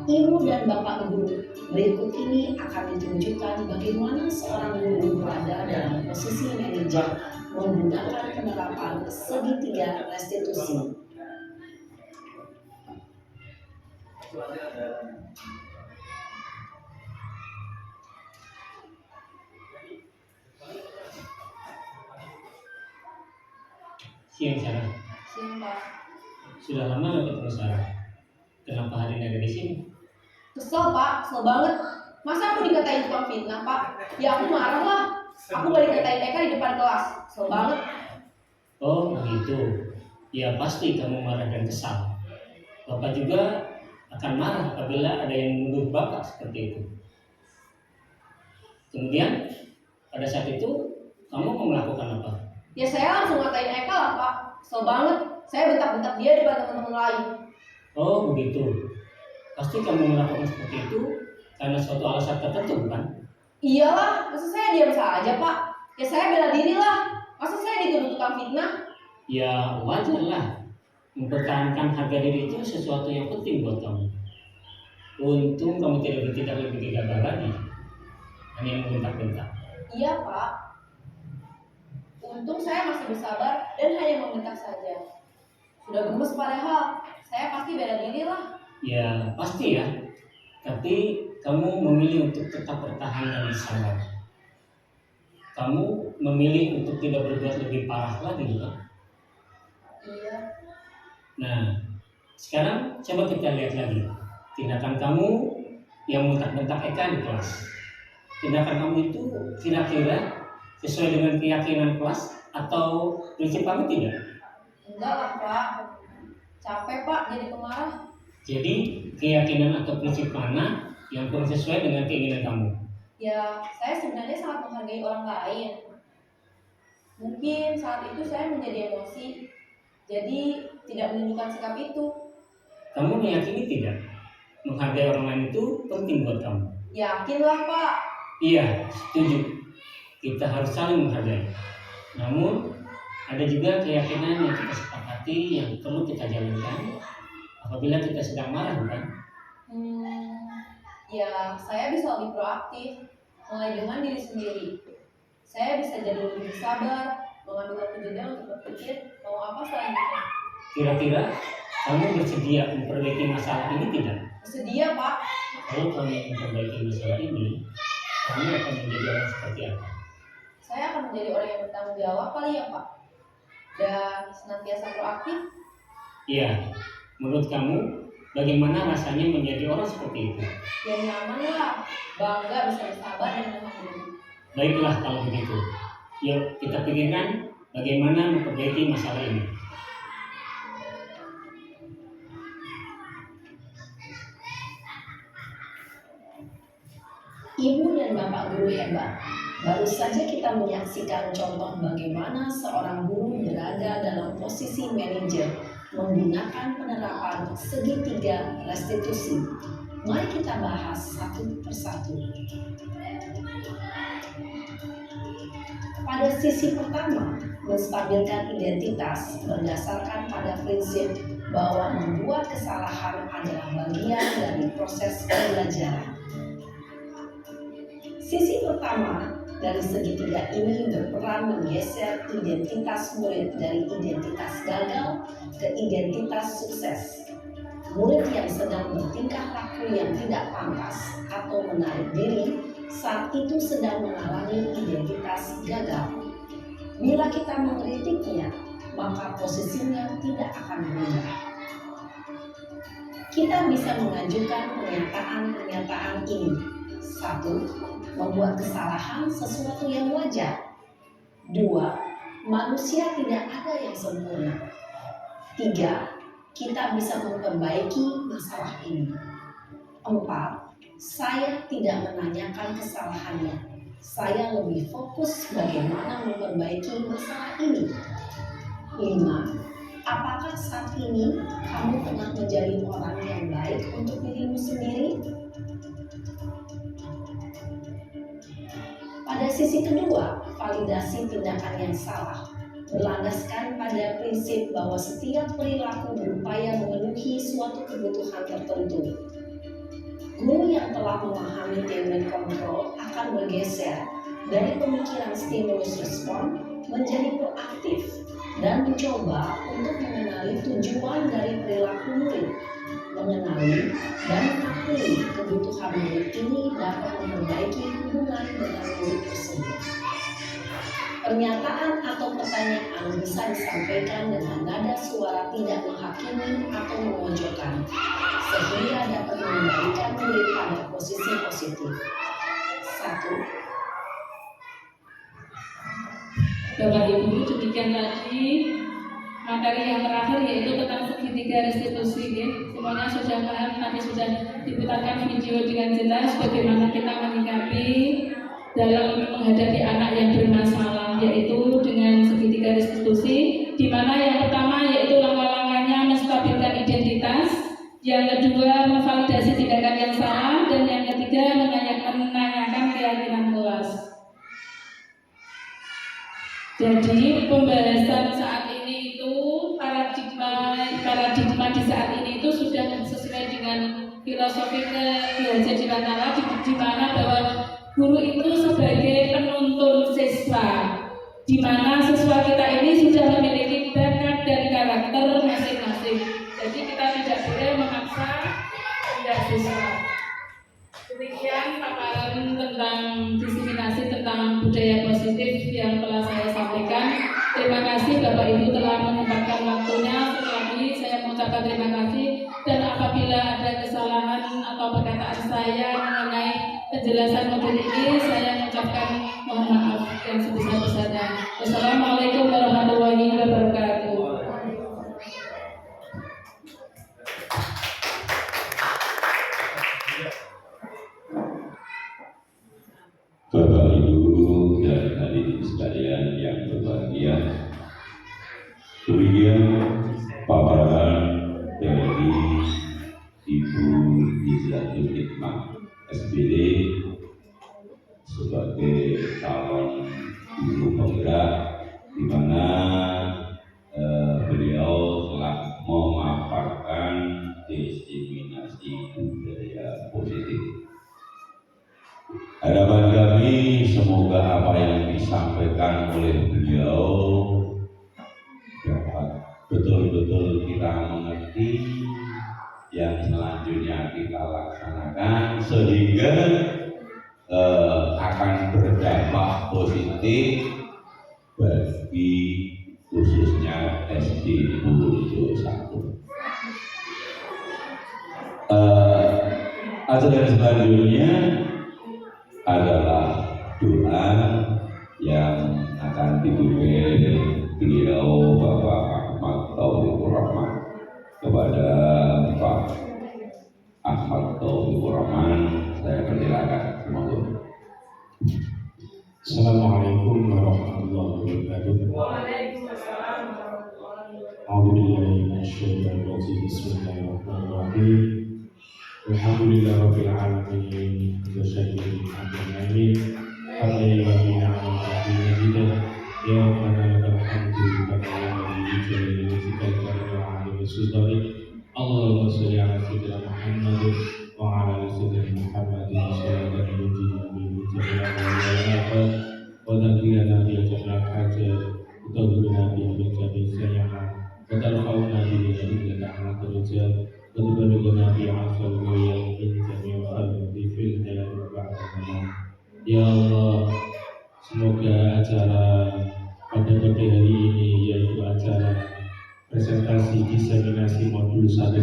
[SPEAKER 8] Ibu dan Bapak Guru, berikut ini akan ditunjukkan bagaimana seorang guru berada dalam posisi manajer menggunakan penerapan segitiga restitusi.
[SPEAKER 9] Siang Sarah.
[SPEAKER 3] Siang Pak.
[SPEAKER 9] Sudah lama nggak ketemu Sarah. Kenapa hari ini ada di sini?
[SPEAKER 7] Kesel Pak, kesel banget. Masa aku dikatain tukang fitnah Pak? Ya aku marah lah. Aku gak dikatain Eka di depan kelas. Kesel banget.
[SPEAKER 9] Oh begitu. Ya pasti kamu marah dan kesal. Bapak juga akan marah apabila ada yang menuduh Bapak seperti itu. Kemudian pada saat itu kamu mau melakukan apa?
[SPEAKER 7] Ya saya langsung ngatain Eka lah Pak. Kesel banget. Saya bentak-bentak dia di depan teman-teman lain.
[SPEAKER 9] Oh begitu. Pasti kamu melakukan seperti itu karena suatu alasan tertentu bukan?
[SPEAKER 7] Iyalah, masa saya diam saja Pak? Ya saya bela diri lah. Masa saya dituduh tukang fitnah?
[SPEAKER 9] Ya wajar lah. Mempertahankan harga diri itu sesuatu yang penting buat kamu. Untung kamu tidak bertindak lebih gegabah lagi. Hanya membentak-bentak.
[SPEAKER 7] Iya Pak. Untung saya masih bersabar dan hanya membentak saja. Sudah gemes padahal. Saya pasti bela diri lah.
[SPEAKER 9] Ya pasti ya. Tapi kamu memilih untuk tetap bertahan dan sabar. Kamu memilih untuk tidak berbuat lebih parah lagi bukan?
[SPEAKER 7] Iya.
[SPEAKER 9] Nah, sekarang coba kita lihat lagi tindakan kamu yang bentak-bentak Eka di kelas. Tindakan kamu itu kira-kira sesuai dengan keyakinan kelas atau prinsip kamu tidak?
[SPEAKER 7] Enggak lah Pak. Capek Pak jadi pemarah.
[SPEAKER 9] Jadi keyakinan atau prinsip mana yang kurang sesuai dengan keinginan kamu?
[SPEAKER 7] Ya, saya sebenarnya sangat menghargai orang lain. Mungkin saat itu saya menjadi emosi, jadi tidak menunjukkan sikap itu.
[SPEAKER 9] Kamu meyakini tidak? Menghargai orang lain itu penting buat kamu.
[SPEAKER 7] Yakinlah Pak.
[SPEAKER 9] Iya, setuju. Kita harus saling menghargai. Namun, ada juga keyakinan yang kita sepakati yang perlu kita jalankan apabila kita sedang marah, bukan?
[SPEAKER 7] Ya, saya bisa lebih proaktif, mulai dengan diri sendiri. Saya bisa jadi lebih sabar, mengambil waktu jeda untuk berpikir mau apa selanjutnya.
[SPEAKER 9] Kira-kira kamu bersedia memperbaiki masalah ini tidak?
[SPEAKER 7] Bersedia Pak.
[SPEAKER 9] Kalau kamu memperbaiki masalah ini, kamu akan menjadi orang seperti apa?
[SPEAKER 7] Saya akan menjadi orang yang bertanggung jawab kali ya Pak. Dan senantiasa proaktif.
[SPEAKER 9] Iya, menurut kamu bagaimana rasanya menjadi orang seperti itu?
[SPEAKER 7] Ya nyaman lah, bangga bisa bersabar dan menahan diri.
[SPEAKER 9] Baiklah kalau begitu. Yuk kita pikirkan bagaimana memperbaiki masalah ini.
[SPEAKER 8] Ibu dan Bapak Guru hebat. Baru saja kita menyaksikan contoh bagaimana seorang guru berada dalam posisi manajer menggunakan penerapan segitiga restitusi. Mari kita bahas satu persatu. Pada sisi pertama, menstabilkan identitas berdasarkan pada prinsip bahwa membuat kesalahan adalah bagian dari proses pembelajaran. Sisi pertama dari segitiga ini berperan menggeser identitas murid dari identitas gagal ke identitas sukses. Murid yang sedang bertingkah laku yang tidak pantas atau menarik diri saat itu sedang mengalami identitas gagal. Bila kita mengkritiknya, maka posisinya tidak akan berubah. Kita bisa mengajukan pernyataan-pernyataan ini. 1. Membuat kesalahan sesuatu yang wajar. 2. Manusia tidak ada yang sempurna. 3. Kita bisa memperbaiki masalah ini. 4. Saya tidak menanyakan kesalahannya. Saya lebih fokus bagaimana memperbaiki masalah ini. 5. Apakah saat ini kamu tengah menjadi orang yang baik untuk dirimu sendiri? Pada sisi kedua, validasi tindakan yang salah berlandaskan pada prinsip bahwa setiap perilaku berupaya memenuhi suatu suatu kebutuhan tertentu. Guru yang telah memahami teori kontrol akan bergeser dari pemikiran stimulus respon menjadi proaktif dan mencoba untuk mengenali tujuan dari perilaku murid. Mengenali dan mengakui kebutuhan murid ini dapat memperbaiki hubungan dengan murid tersebut. Pernyataan atau pertanyaan bisa disampaikan dengan nada suara tidak menghakimi atau memojokkan, sehingga dapat mengembalikan murid pada posisi positif. 1.
[SPEAKER 3] Bapak Ibu, demikian tadi materi yang terakhir yaitu tentang segitiga restitusi. Semuanya sudah paham, tadi sudah diputarkan video dengan jelas bagaimana kita menyikapi dalam menghadapi anak yang bermasalah, yaitu dengan segitiga restitusi, di mana yang pertama yaitu langkah-langkahnya menstabilkan identitas, yang kedua memvalidasi tindakan yang salah, dan yang ketiga menanyakan keyakinan kelas. Jadi pembahasan saat ini itu paradigma di saat ini itu sudah sesuai dengan filosofi Ki Hajar Dewantara, di mana bahwa guru itu sebagai penuntun siswa, di mana siswa kita ini sudah memiliki bakat dan karakter masing-masing. Jadi kita tidak boleh memaksa siswa. Demikian paparan tentang diseminasi tentang budaya positif yang telah saya sampaikan. Terima kasih Bapak Ibu telah menyempatkan waktunya. Sekali lagi saya mengucapkan terima kasih, dan apabila ada kesalahan atau perkataan saya mengenai penjelasan modul ini, saya mengucapkan mohon maaf yang sebesar-besarnya. Wassalamualaikum warahmatullahi wabarakatuh.
[SPEAKER 1] Bapak Ibu dan hadirin sekalian yang berbahagia, demikian paparan dari Ibu Izzatul Hikmah SPD sebagai calon guru penggerak, di mana beliau telah memaparkan diseminasi budaya positif. Harapan kami semoga apa yang disampaikan oleh beliau dapat betul-betul kita mengerti, yang selanjutnya kita laksanakan sehingga akan berdampak positif bagi khususnya SD Purworejo 1. Acara selanjutnya adalah doa yang akan dipimpin beliau Bapak Ahmad Taufikur Rahman. Kepada Pak Ahmad Taufikur Rahman saya persilakan.
[SPEAKER 6] Assalamualaikum warahmatullahi wabarakatuh.
[SPEAKER 3] Waalaikumsalam warahmatullahi wabarakatuh.
[SPEAKER 6] A'udzubillahi minasyaitonir rajim. Bismillahirrahmanirrahim. Alhamdulillahirabbil alamin. Wassalamu ala nabiyyina Muhammadin. Ya Rabbana lakal hamdu kama yanbaghi li jalali wajhika wa 'azimi sultanik. Allahumma shalli ala sayyidina Muhammad wa ala ali sayyidina Muhammadin sallallahu alaihi wasallam. Wa dhakkirna bi jami'il hajat wa tawfina bi jami'is sayyi'at wa tarfa'una bi jami'il darajat wa tuballighuna bi a'zal ghayat min jami'il khairati fil hayati wa ba'da al-maut. Ya Allah, semoga acara pada pagi hari ini, yaitu acara presentasi diseminasi modul 1.4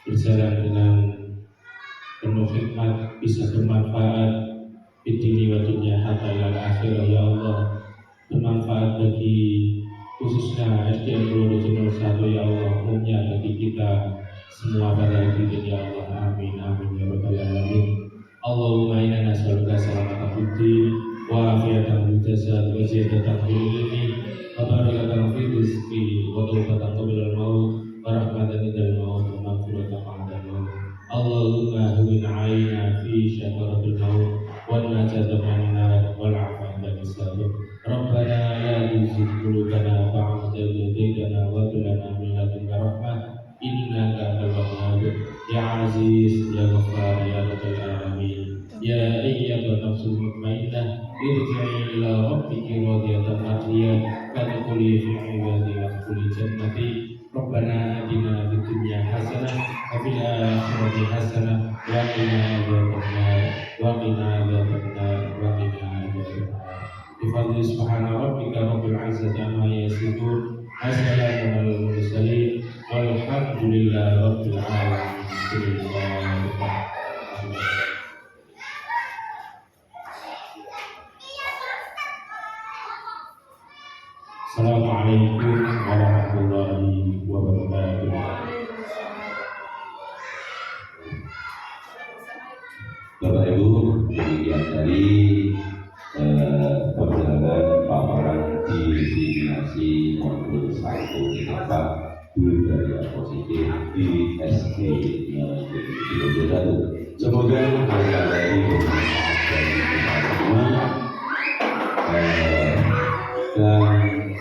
[SPEAKER 6] berjalan dengan penuh hikmat, bisa bermanfaat di dunia wa dunya hatta ilal akhirah. Ya Allah, bermanfaat bagi khususnya SDN Purworejo 1. Ya Allah, umumnya bagi kita semua pada hari ini. Ya Allah, amin amin ya rabbal alamin. Allahumma inna nas'aluka salamata fiddin wa afiyatan fil jasad wa ziyadatan fil ilmi wa barakatan fil rizqi wa tawbatan qabla al-maut wa rahmatan indal maut wa maghfiratan ba'da al-maut. Allahumma hawwin 'alaina fi syakaratil maut wan najata minan nar wal 'afwa 'inda hisab. Rabbana la tuzigh qulubana ba'da idh hadaytana wa hab lana min ladunka rahmah Rabbana atina fid dunya hasanah wa fil akhirati hasanah wa qina adzabannar wa qina adzabannar wa qina adzabannar. Bifadli subhana rabbika rabbil izzati amma yasifun. Wassalamu alal mursalin walhamdulillahi rabbil alamin. Assalamualaikum warahmatullahi wabarakatuh.
[SPEAKER 10] Bapak Ibu, demikian dari perjalanan paparan diskriminasi modul 1 IPA budaya positif di SD Negeri 21. Semoga hasil dari bermanfaat bagi kita semua. Dan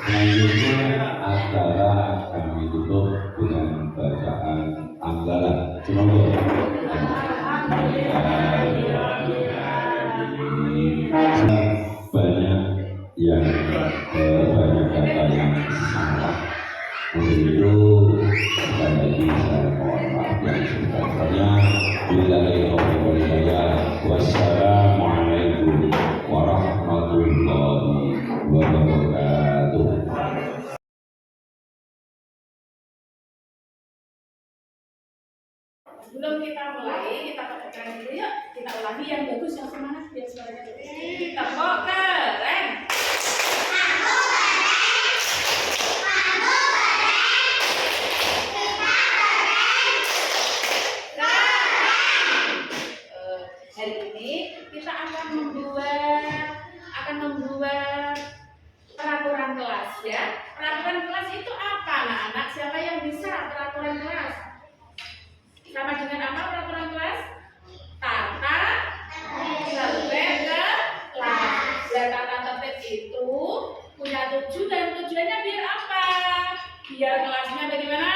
[SPEAKER 10] selanjutnya acara kami tutup dengan bacaan anggaran. Semoga banyak yang banyak kata yang salah. Untuk itu sekali lagi saya mohon maaf yang sebesar-besarnya. Billahi taufiq wal hidayah. Wassalamualaikum warahmatullahi wabarakatuh.
[SPEAKER 3] Sebelum kita mulai, kita tekan dulu yuk. Kita ulangi yang bagus, yang semangat biar suaranya tepuk keren. Hari ini kita akan membuat peraturan kelas ya. Peraturan kelas itu apa, anak-anak? Siapa yang bisa peraturan kelas? Sama dengan apa peraturan kelas? Tata tertib kelas. Dan tata tertib itu punya tujuan, dan tujuannya biar apa? Biar kelasnya bagaimana?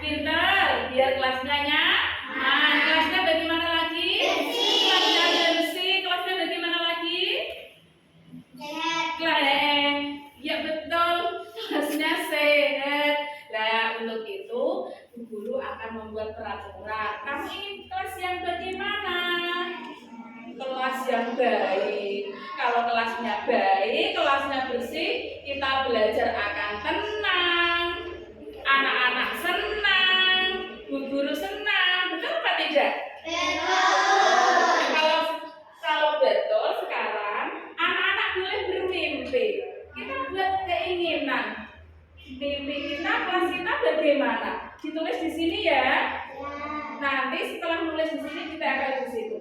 [SPEAKER 3] Pintar. Biar kelasnya nyaman. Kelasnya bagaimana lagi? Kelasnya bersih. Kelasnya bagaimana lagi? Ya betul. Kelasnya sehat. Nah untuk itu guru akan membuat peraturan. Kamu ingin kelas yang bagaimana? Kelas yang baik. Kalau kelasnya baik, kelasnya bersih, kita belajar akan tenang. Anak-anak senang, bu guru senang. Betul apa tidak? Kalau betul sekarang anak-anak boleh bermimpi. Kita buat keinginan. Mimpi kita, kelas kita bagaimana? Ditulis di sini ya. Nanti setelah nulis di sini kita akan di situ.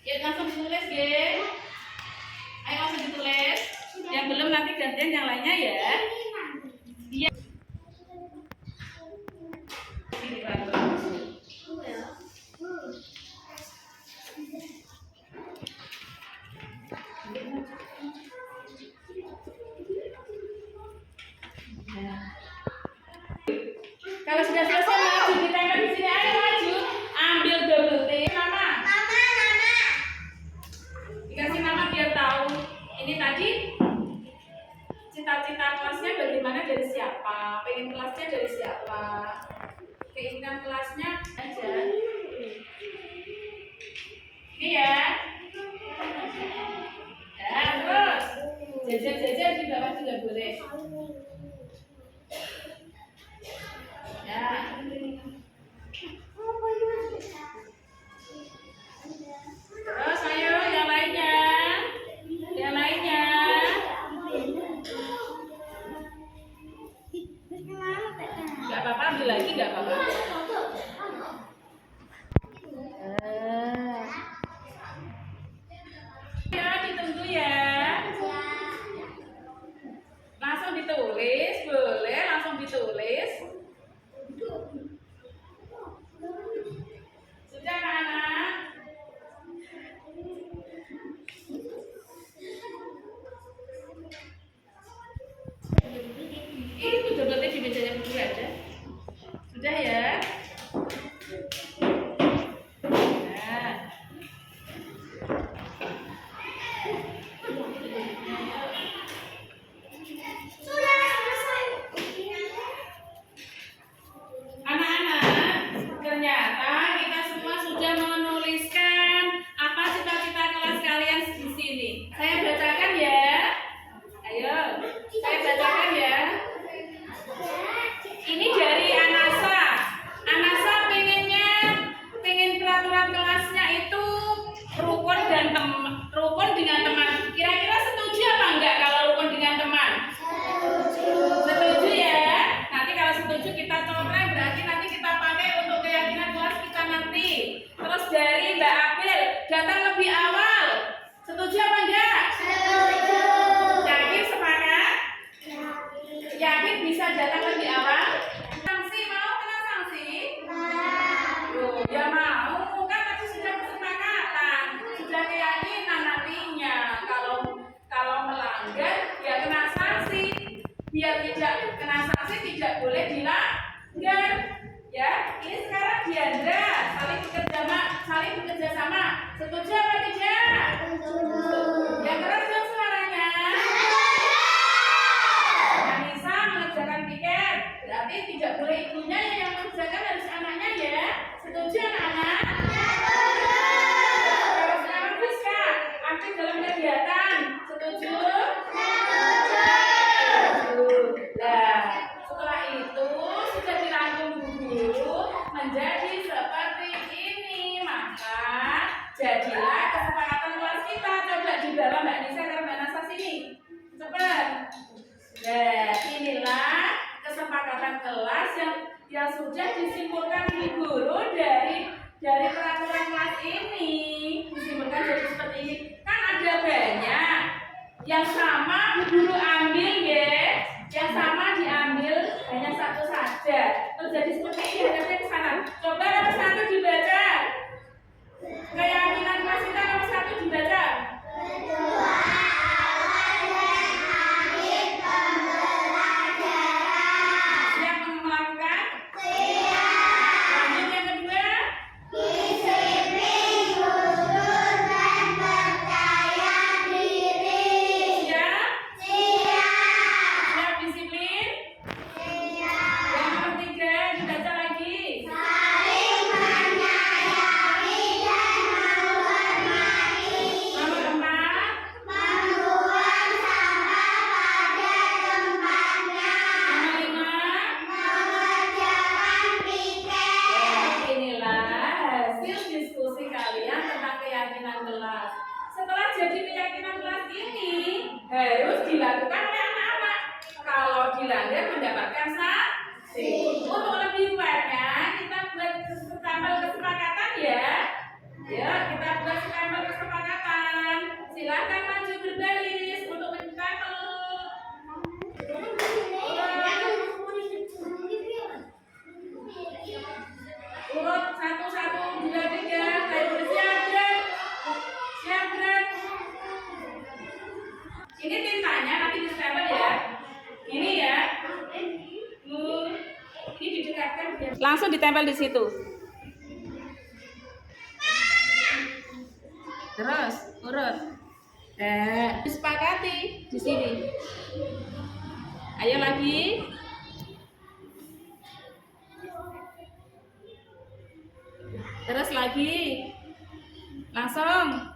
[SPEAKER 3] Ya langsung ditulis ya. Ayo langsung ditulis. Yang belum nanti gantian yang lainnya ya. Iya. Kalau sudah selesai maju ditempel di sini, ayo maju, ambil double T nama. Dikasih nama biar tahu. Ini tadi cita-cita kelasnya bagaimana, dari siapa, pengen kelasnya dari siapa, keinginan kelasnya aja. Ini ya. Ya terus jajar-jajar di bawah juga boleh. Ya. Terus ayo yang lainnya. Yang lainnya. Gak apa-apa, ambil lagi gak apa-apa. Ya, ditunggu ya. Langsung ditulis, boleh langsung ditulis. Sudah anak-anak? Ini udah berarti di mejanya berdua aja. menjadi seperti ini, maka jadilah kesepakatan kelas kita. Coba dibawa Mbak Nisa dan Mbak Nasa sini. Cepat. Nah, inilah kesepakatan kelas yang sudah disimpulkan di guru dari peraturan kelas ini. Disimpulkan jadi seperti ini. Kan ada banyak. Yang sama guru ambil ya, yang sama diambil hanya satu saja. Terjadi seperti ini, hadapnya ke sana. Coba nomor 1 dibaca. Keyakinan kelas kita nomor 1 dibaca. Siap melakukan? Lanjut yang kedua. Siap disiplin? Yang nomor 3 dibaca lagi. Nomor 4. Nomor 5. Inilah hasil diskusi kalian tentang keyakinan kelas. Setelah jadi keyakinan kelas ini harus dilakukan oleh anak-anak. Kalau dilanggar mendapatkan sanksi. Untuk lebih banyak kita buat stempel kesepakatan ya. Ya, kita buat stempel kesepakatan. Silakan maju berbaris untuk menstempel. Urut 1, 2, 3. Saya bersiap, Greg. Siap, Greg. Ini tintanya nanti ditempel ya. Ini ya. Ini didekatkan biar langsung ditempel di situ. Terus urut. Disepakati di sini. Ayo lagi. Terus lagi. Langsung.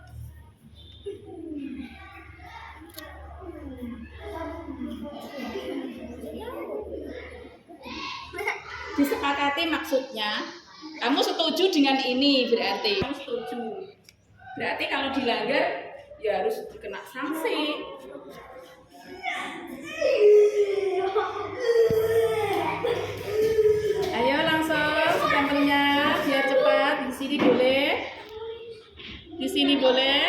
[SPEAKER 3] Disepakati maksudnya kamu setuju dengan ini, berarti kamu setuju. Berarti kalau dilanggar ya harus dikena sanksi. Ayo langsung stempelnya biar cepat. Di sini boleh. Di sini boleh.